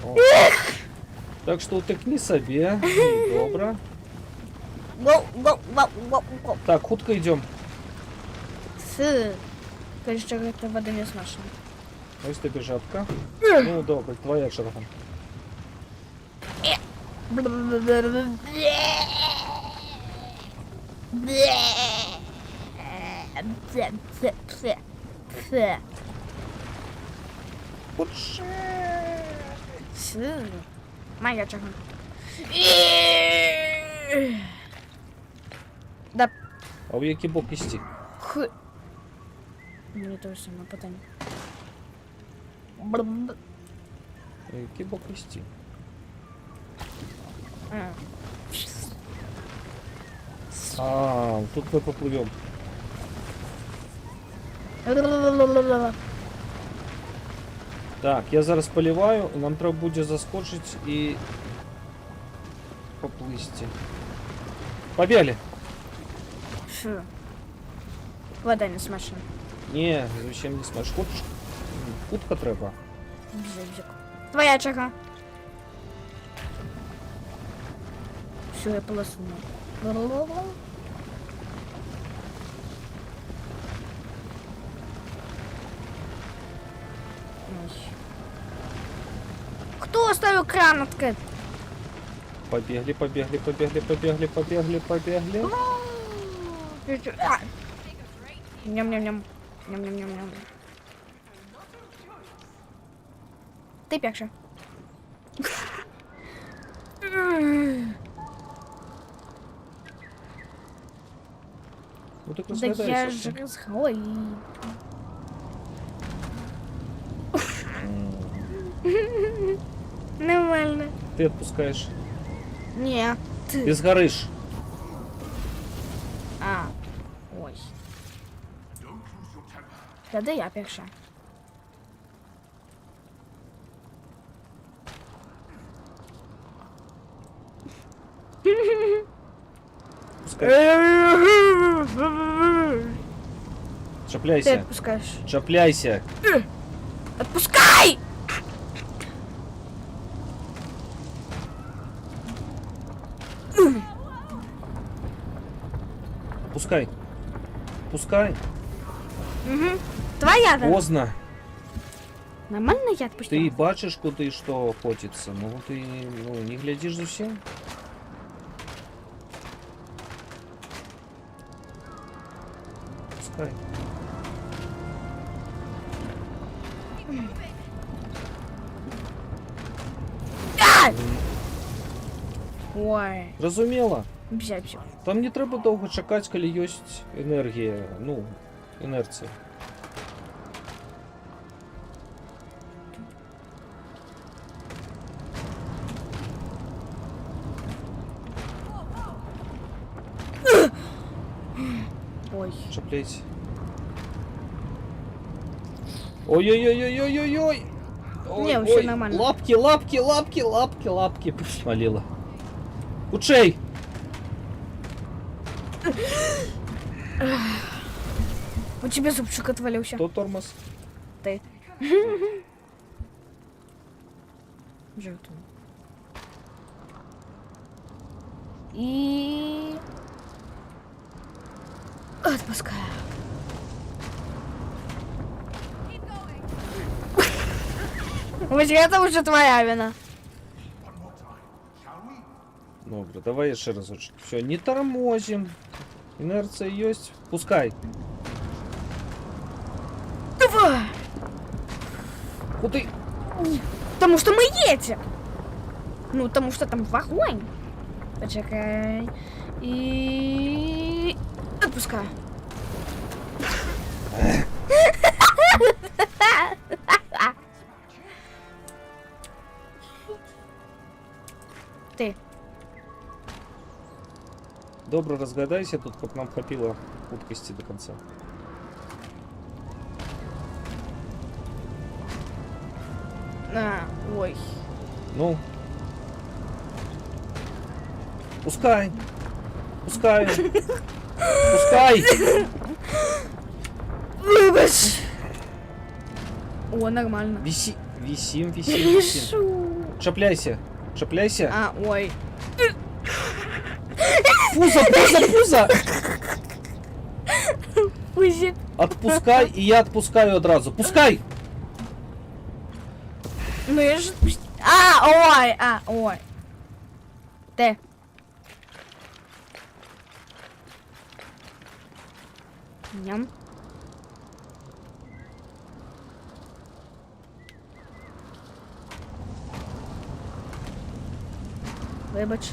О. Так що утекни собі. Добре. Го-го-го-го-го. Так, хутко йдемо. Фу. Кажется, это вода не смачно. Ось тобі жабка. Ну, добре, твоя черга. Моя черга. Да. А в який бок істі? Х. Мне тоже самое питание. В який бок істі? А, тут мы поплывем. Так, я зараз поливаю, і нам треба буде заскочить і поплисти. Побігли! Фу. Вода не смачна. Не, зачем не смеш. Кутка треба. Бзик. Твоя черга. Все, я полосну. Кто оставил кран открыт? Побегли. Ням-ням-ням. Ням-ням-ням-ням. Ты перша. Ну так Да я розглядайся. же разговариваю. Нормально. Ти відпускаєш. Не, Ти ты. згориш. А. Ой. Тогда я перша. Пускай. Ты Чапляйся. отпускаешь. Чапляйся. Отпускай! Пускай. Пускай. Угу. Твоя да? Поздно. Нормально я отпустила? Ти бачиш, куди що котиться. Ну ти не глядиш за всім. Пускай. Ой. Зрозуміло. Бзя-бзя. Там не треба довго чекати, коли є енергія. Ну, інерція. Цепляйте. Ой-ой-ой-ой-ой-ой-ой! Не, вообще нормально. Лапки, лапки, лапки, лапки, лапки. Молила. Кучей! У тебя зубчик отвалился. Кто тормоз? Ты. Жертву. И... Отпускаю. Вот это уже твоя вина. Добре, давай еще разочек. Все, не тормозим. Инерция есть. Пускай. Давай! Куда? Потому что мы едем. Ну, потому что там огонь. Почекай. И... Отпускаю. Ты. Добро разгадайся, тут как нам хватило уткости до конца. Ой. Ну. Пускай. Пускай. Пускай. Выбачь. О, нормально. Виси. Висим, висим, висим. Вишу. Чапляйся. Чапляйся. Ой. Пузо, пузо, пузо. Узик. Отпускай, и я отпускаю одразу. Пускай. Ну я же... ой. Ты. Ням. Вибач.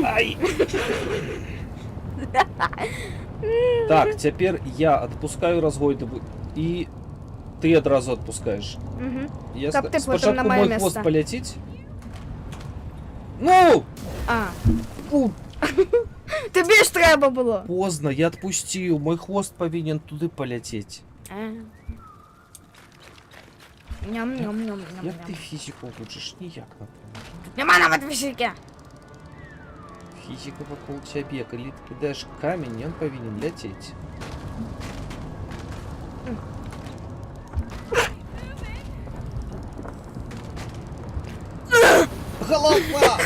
Ай. Так, теперь я отпускаю разгойдову, и ты одразу отпускаешь. Угу. Я Так, ты потом спочатку на моє мой місце. хвост полетить. Ну! Фу, Тобі ж треба було. поздно, я отпустил. Мой хвост повинен туди полететь. Ням-ням-ням-ням. Як ти фізику учиш? Ніяк, напевно. Нема на матвісіки. Физика вокруг тебя бег. Или ты кидаешь камень, и он повинен лететь. Голова!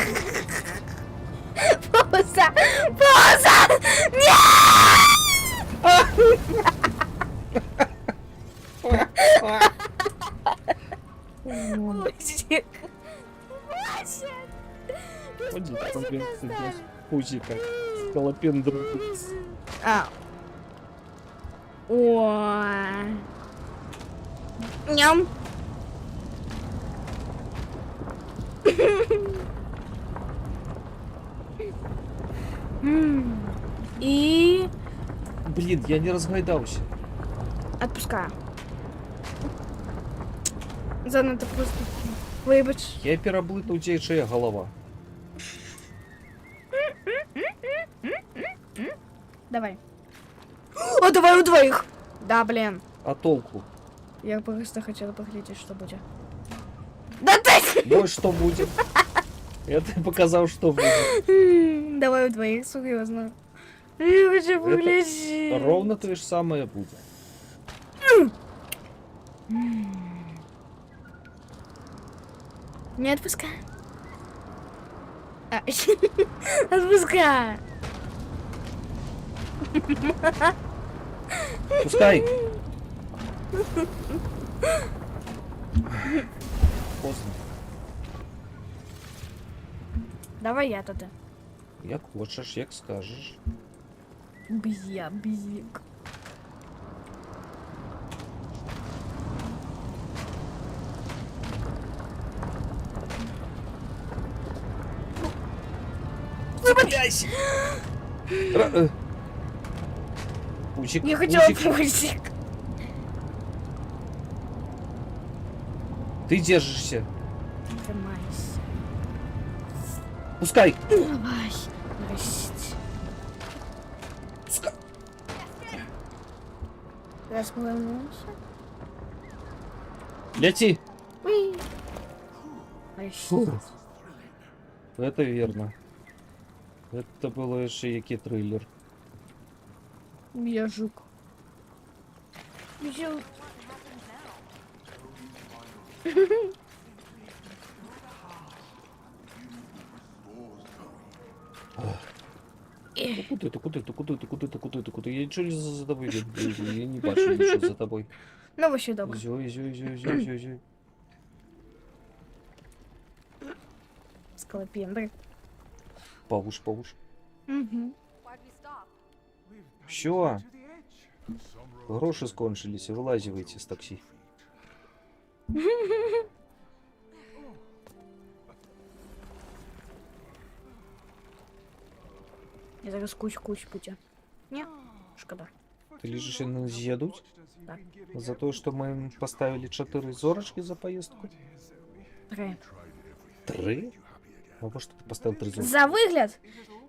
Пауза! Пауза! Нет! Ходи, проблем с пузика. Скалопендру. О. Ням. И Блин, я не разгайдался. отпускаю. Занадто просто. Вибач. Я переблытал тебе, чья голова. Давай. О, давай у двоих. Да, блин. А толку? Я просто хотела поглядеть, что будет. Да ты! Вот что будет. Я тебе показал, что будет. Давай у двоих, серьезно. Я хочу поглядеть. Ровно то же самое будет. Не отпускай. Отпускай. Пускай. Поздно. Давай я тогда. Як хочеш, як скажеш. Бзик. Цепляйся! Пучик, Я хотела пучик. пусик. Ты держишься. Тримайся. Пускай! Давай. Нарешті. Пускай! Раз повернувся. Лети! Уи. Нарешті. Это верно. Это было ще який триллер. Я жук. Жук. Куди ти, куди ти, куди ти, куди ти, куди ти, куди? Я нічого не за тобою, я не бачу нічого за тобою. Ну, вообще добре. Зой, зой, зой, зой, зой, зой. Скалопендри. Павуш, павуш. Угу. Why'd we stop? Що? To the edge. Гроші скончились, вилазивайте з таксі. Я зараз куч путя. Ні, шкода. Ти лежиш і не з'їдуть? Так. За те, що ми їм поставили 4 зорочки за поїздку? 3. 3? А во що ти поставив 3 зорочки? За вигляд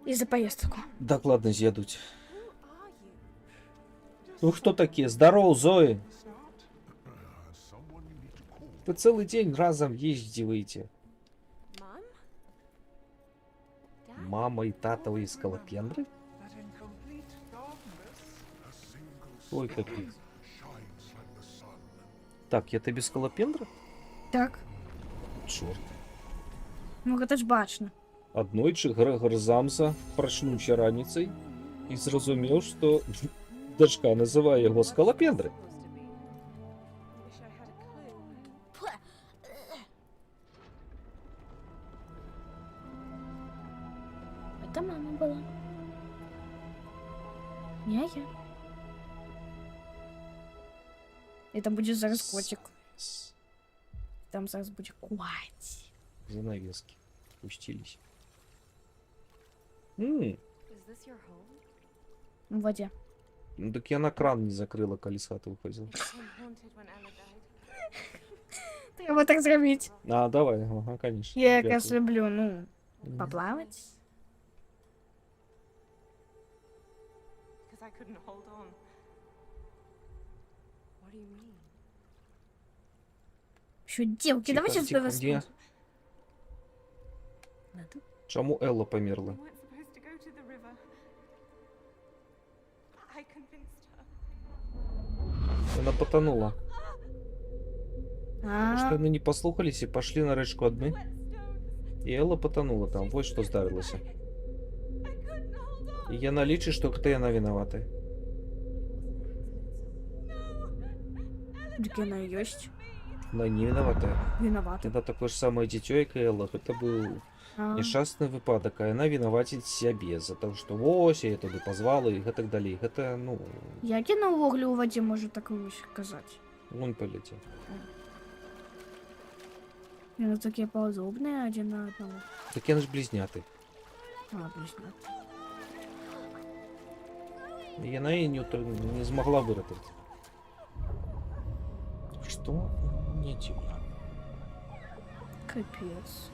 і за поїздку. Так, ладно, з'їдуть. Who are you? Ну хто такі? Здорово, Зои! Someone you need to call. Ви цілий день разом їздите. Mom? Dad? Мама і тато із Скалопендри? That in complete darkness, A single Ой, капець. shines like the sun. Так, я тобі Скалопендра? Так. Чорт. Ну, це ж бачно. Аднойчы Грегор Замса прачнуўся раніцай і зразумеў, што дачка называе яго Скалопендры. Wish I had a clue. Это мама была. Не я. Это будет зараз котик. Там зараз будет котик. Занавески спустились. Is this your home? В воде. Ну так я на кран не закрыла, калі з хаты выходзіла. I'm haunted when Ella died. Треба так зробити. А, давай, ага, конечно. Я якраз Дякую. люблю, ну, поплавати. Because I couldn't hold on. What do you mean? Що, дівки, давайте Тихо, сюди тихо, вас. де? Чому Елла померла? We weren't supposed to go to the river. I convinced her. Вона потонула. Потому что А, вони не послухались і пошли на речку одни. Wet stones. І Елла потонула там. Вот що здарилося. I couldn't hold on. І я налічу, що хто вона виновата. так вона є. Вона не виновата. Виновата. Это такое же самое дитё, як і Елла. Это был А, несчастный выпадок, а яна вінаваціць сябе за того, што вось я її туди позвала і гэтак далей. Гэта, ну, як я на вуглі у воді можу такое казати? вон полетел. Вони такі подобні один на одного. Так яны ж близняты. А, близько. І яна її не змогла выратаваць. Что? Не тебе. Капець.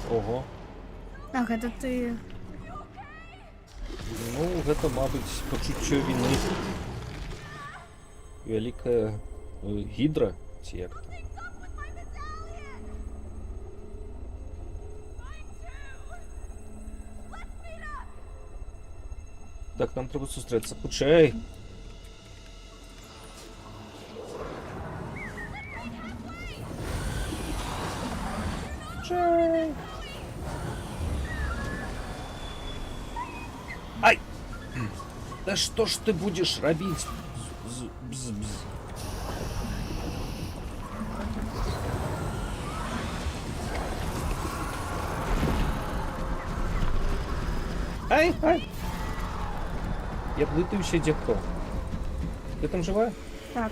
Ого. Ах, это ты. Ну, гэта, мабыць, пачуццё віны. Вялікая гідра, ці як то. Так, нам трэба сустрэцца. Хутчэй. Хутчэй. Ай! Да что ж ты будешь робить? Бз-бз-бз. Ай, ай! Я плытаюся, где кто. Ты там живая? Так.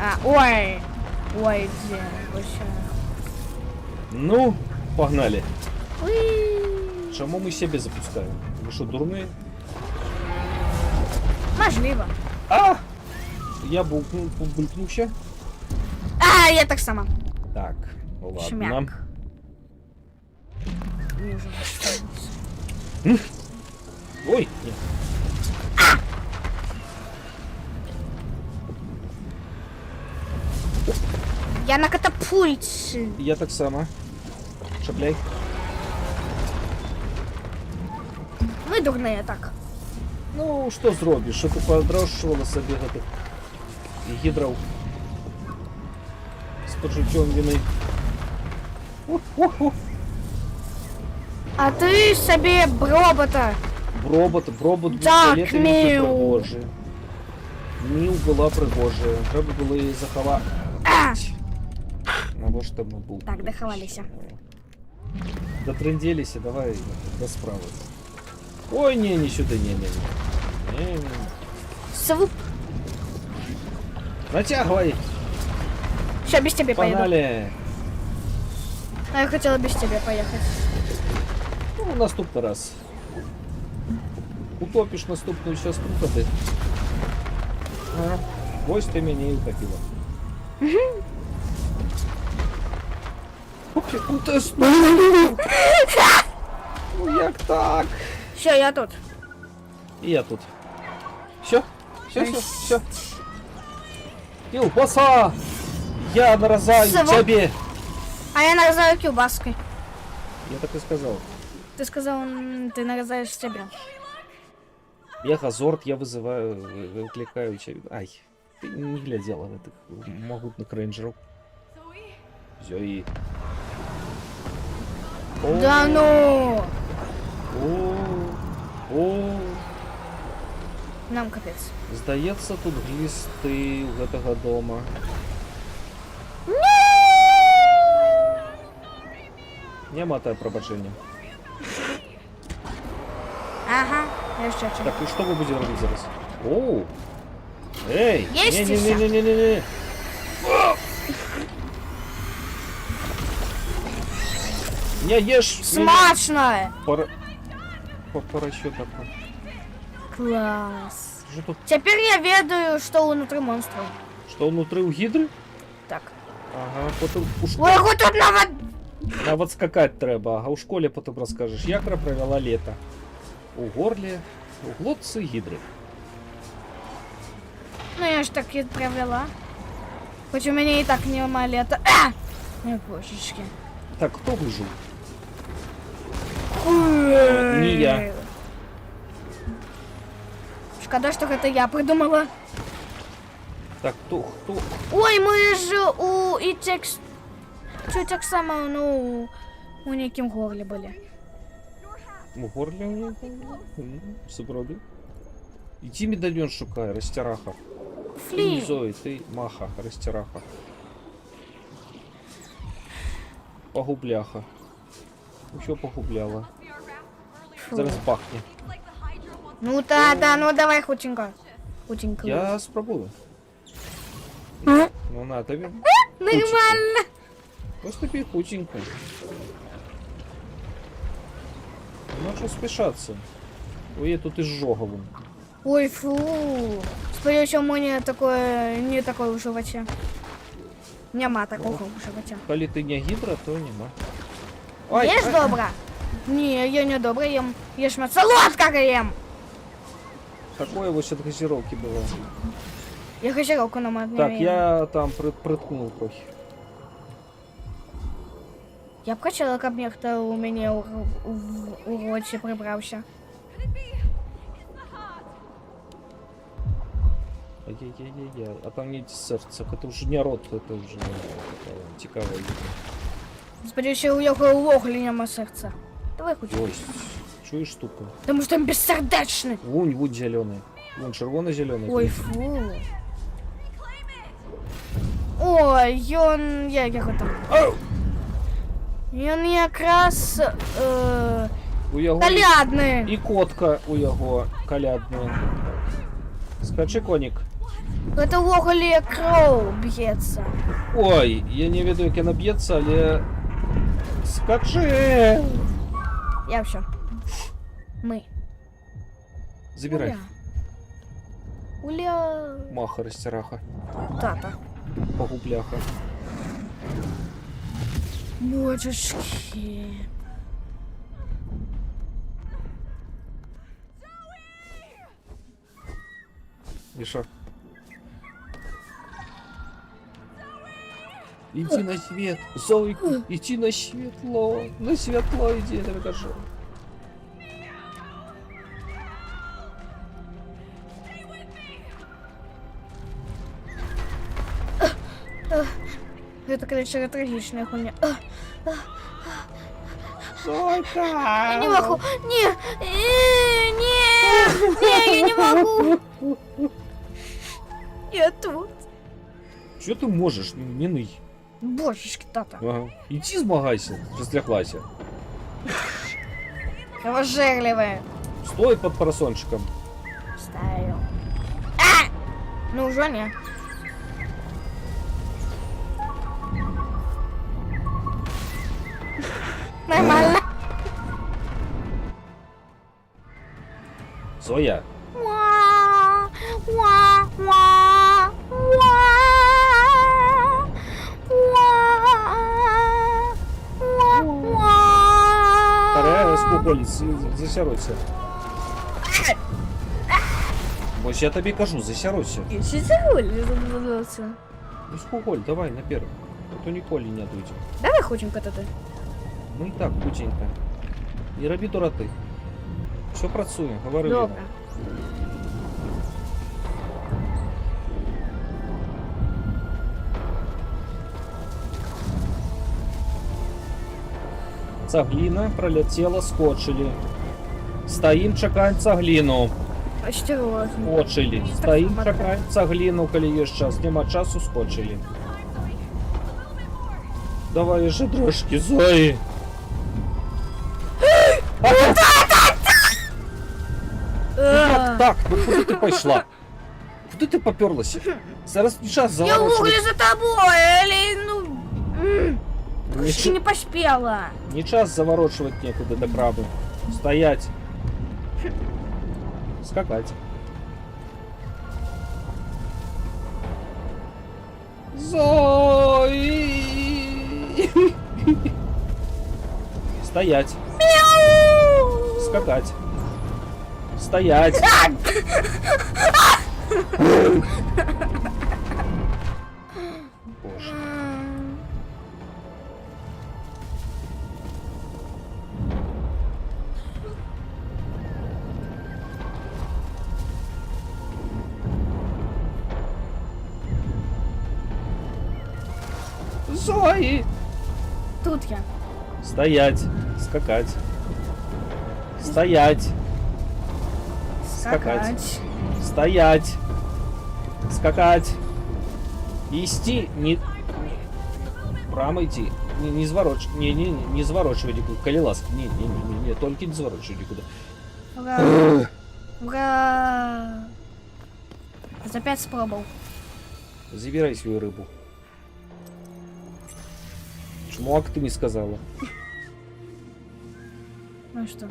А, ой. Ой, где? Вообще. Ну, погнали. Уи. Чому ми себе запускаємо? Ви що, дурні? Можливо. А! Я булькнув ще. А, я так сама. Так, ладно. Шмяк. Ужас. Ой, ні. Я на катапульте. Я так само. Шапляй. Ми дурні так. Ну, що зробиш? Що ти подрощувала собі гэтых гідров з почуттям вини. А ти собі робота. Робот був Так, фіолетовий і Міу. пригожий. Міу була пригожа. Треба було її заховати. А! Або ж там був. Так, доховалися. Дотрынділися, давай до справи. Ой, не, не сюди, не. Свуп. Натягивай, Все, без тебя поеду. погнали. А я хотела без тебя поехать. Ну, наступний раз. Утопиш наступную сейчас тут, а ти. Ага. Ось ти мене і утопила. Ну як так? Все, я тут. І я тут. Все. Кілбаса! Я наразаю Сава. тебе! А я нарезаю килбаской. Я так і сказав. Ты сказал, ты нарезаешь себя. Я Газорт, я вызываю, выкликаю тебя. Ай, ты не глядела на этих могутных рейнджеров. Зои. Да ну! О, Нам капец. здається, тут глісти у гэтага дома. Нема те пробачення. Ага, я еще что. Так, і що ви будете робити зараз? Оу! Ей! Есть Не-не-не-не-не-не! Не ешь! Смачно! Пора що таке? Класс. Що тут? Теперь я ведаю, что внутри монстров. Що внутри у гідри? Так. Ага, потім у Ой, школі. хоть тут Навіть скакати треба, а у школі потім розкажеш, як провела літо. У горлі, у глотці гідри. Ну я ж так и провела. Хоть у меня и так не лето. А! Ой, божечки. Так, хто вижив? Ой. Не я. Шкода, что это я придумала. Так, хто? Ой, мы же у и текст... Чуть так само, ну, у неким горле были. У горлі? Суброди. Іди медальйон шукай, розтяраха. Ти не Фли. Зої, ти маха, розтяраха. Погубляха. Ну що погубляла? Зараз бахне. Ну да, ну давай худенько. Худенько. Я спробую. Ну, Ну на тобі. нормально. Ось тобі худенько. Ну що спішатися? Ой, я тут із жоговим. Ой, фу. Сподіваюсь, у мене такое, не такое в животі. Нема такого в животі. Коли ти не гідра, то нема. Єш добра? Ні, я не добра ем. Я ж солодка ем. Такое ось від газировки було. Я газировку на мою Так, я там приткнув трохи. Я б хотіла, щоб ніхто у мене у роті прибрався. Ай-яй-яй-яй, а там не серце, это уже не рот, это уже цікаво. Сподіваюся, у його логлі нема серця. Давай хоч. Ось, чуєш штуку? Тому що він безсердечний. Вунь зеленый. Вон червоно-зеленый. Ой, фу. Ой, ён... Як його там? Ау! Він якраз... У його Колядний. і котка у його колядна. Скачи, коник. Это вогуле кров б'ється. Ой, я не веду, як яна б'ється, але... Скажи! Я все. Мы. Забирай. Уля. Маха растираха. Тата. Погубляха. Божечки. И шо? Иди на свет, Зойка, иди на светло, иди, я тебе кажу. Это, конечно, трагичная хуйня. Зойка! Я не могу. Не, я не могу. Я тут. Что ты можешь? Не ный. Божечки, тата. Ага. Иди змагайся, розляглася. Кровожерливая. Стой под парасончиком. Ставил. А! Ну уже не. Нормально. Зоя, Уа, уа, уа, уа, уа, уа. вторая скуколись, засяроться. Ось я тобі кажу, засяроться. Что за роль задумался? Ну скуголь, давай на первый. А то ніколи не дуть. Давай хотим катати. Ну і так, путенька. Не роби дурати. Все працює, говори. Добре. Цагліна пролетела, скочили. Стоим, чекаем цагліну. Осторожно. Скочили. Стоим, чекаем цагліну, коли є час. Нема часу, скочили. Давай же трошки, Зої. Як так? Ну куди ти пішла? Куди ти поперлася? Зараз не час Я заворачивать. угли за тобой, или ну... Почти не поспела. Не час заворачивать некуда до крабы. Стоять. Скакать. Зои! Стоять. Скакать. Стоять. Боже. Зои! Тут я. Стоять. Скакать. Стоять. Скакать. Стоять. Скакать. Исти. Не... Прямо идти. Не зворачивай. Не зворачивай никуда. Коли ласка. Не, только не зворачивай никуда. Ура. Ура. Опять спробовал. Забирай свою рыбу. Чому ти не сказала? Ну что?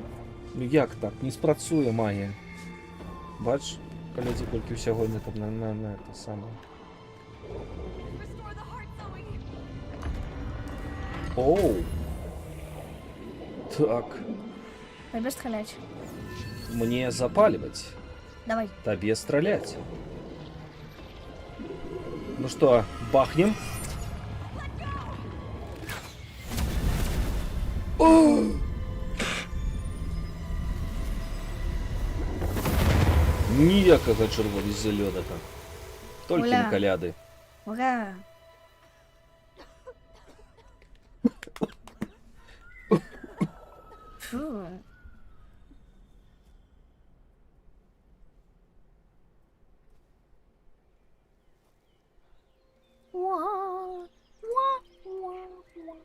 Ну як так? Не спрацює магія. Бач, коли тільки всього не там на це саме. Restore the heart, Zoe. Оу. Так. Тебе стрелять. Мне запаливать. Давай. Тебе стрелять. Ну что, бахнем? О! Ніякого червоного зеленого. Тільки Оля. на коляди. Ура. Фу. Уа. Уа. Уа. Уа.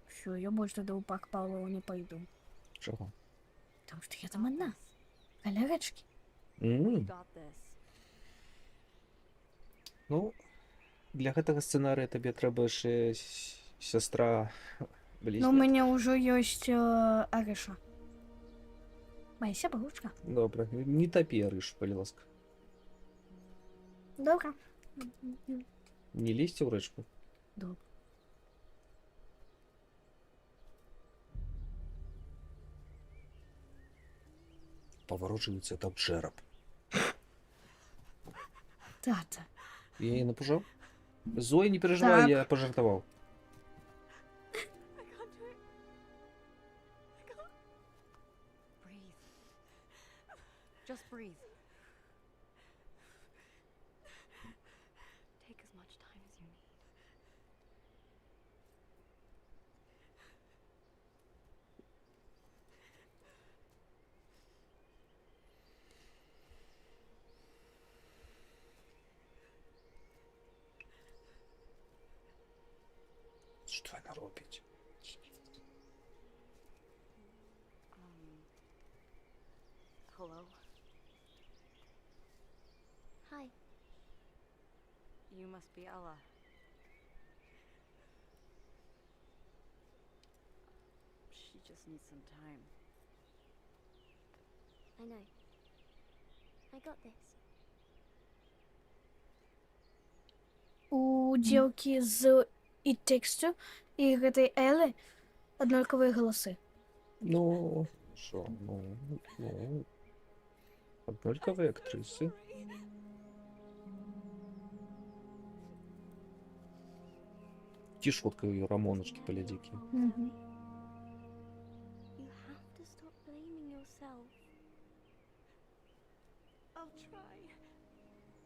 Все, я больше до упак Павлова не пойду. Чого? Потому что я там одна. Колерочки. We got this. Ну, для гэтага сцэнарыя табе трэба яшчэ сястра Но у блізня. меня уже есть Ариша. Моя сябрушка. Добра, не тапі арыш, калі ласка. Добро. Не лезьце ў рэчку. Добро. Паварочваецца там чэрап. Тата. Я яе напужаў? Зоя, не переживай, Так. я пожартаваў. I can't do it. I can't. Breathe. Just breathe. Take as much time as you need. Што яна робіць? Hello? Hi. You must be Ella. She just needs some time. I know. I got this. У девки з і тексту і гэтай Элы однаковые голосы. Ну, що, ну, однольковые актрисы. Тишоткой Рамоночки полядики. Мгм. You have to stop blaming yourself. I'll try.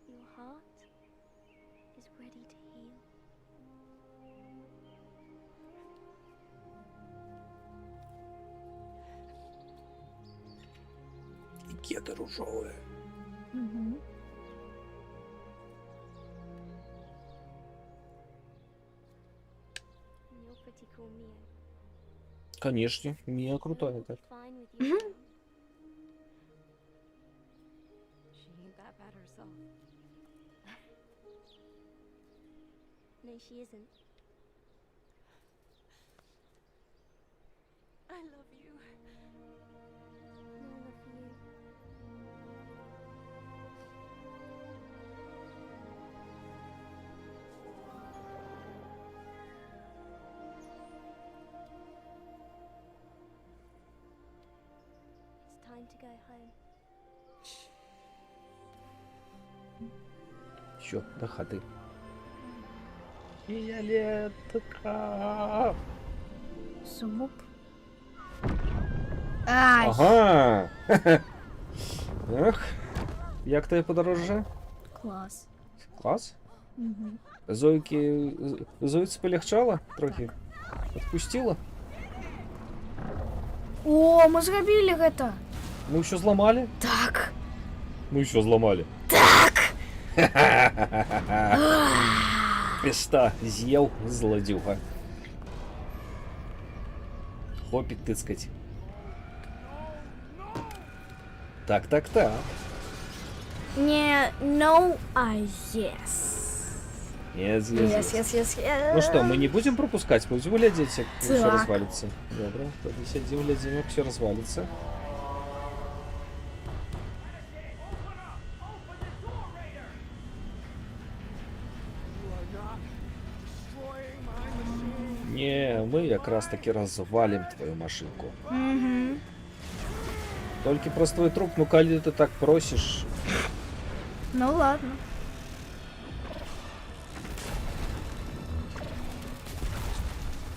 Your heart is ready to heal. И кеды ружовые. Мгм. And you're pretty cool, Mia. Конечно, Мия крутая I'll be так. fine with you. now. She ain't that bad herself. No, she isn't. I love you. No, not for you. It's time to go home. Все, до хаты. Фиолетка. Суп. Ай, Ага. Ех. Як тебе подорожжя? клас. Клас? Мгм. Зойці полегчало трохи? Отпустила? О, мы зрабілі гэта. Мы еще зломали? Так. Мы еще зломали. Так! Песта з'ел злодюга. Хопит тыскать. Так. Не no, а yes. Yes. Ну что, мы не будем пропускать, будем глядеть, как все Так. развалится. Добро, тогда сидим, глядим, как все развалится. Destroying my machine. Не, мы как раз таки развалим твою машинку. Мгм. Только просто твой труп, ну коли ты так просишь. Ну ладно.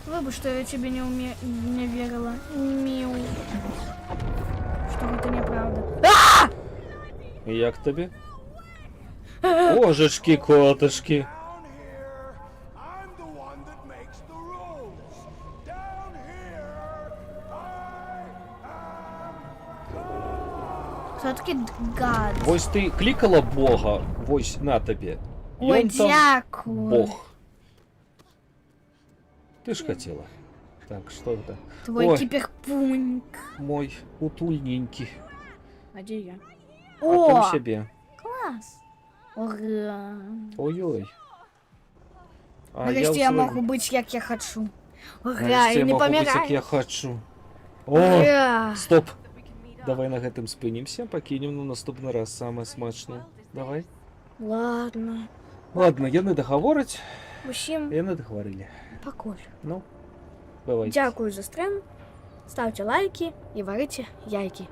Выбор, что я тебе не верила. Миу. Что это неправда. І як тобі? Божечки, котишки. Down here, I'm the one that makes the rules. Down here, I am. Кто такий гад? Ось ти клікала Бога, ось на тобі. Ой, Ён там дякую. Бог. Ти ж хотіла. Так, что это? Твой Ой. киберпуньк. Мой утульненький. А где я? А там О, себе. класс. Ура. Ой-ой. А Нарешті я взагалі- можу бути, як я хочу. Ура, Нарешті і я не можу бути, як помираю. я хочу. О, Ура. стоп. Давай на гэтым спынімся, пакінем на наступны раз самае смачнае. Давай. Ладно. Ладно, яны дагавораць, Усім яны дагаварылі. пакуль. Ну, бывайце. Дякую за стрим. Ставте лайки і варите яйки.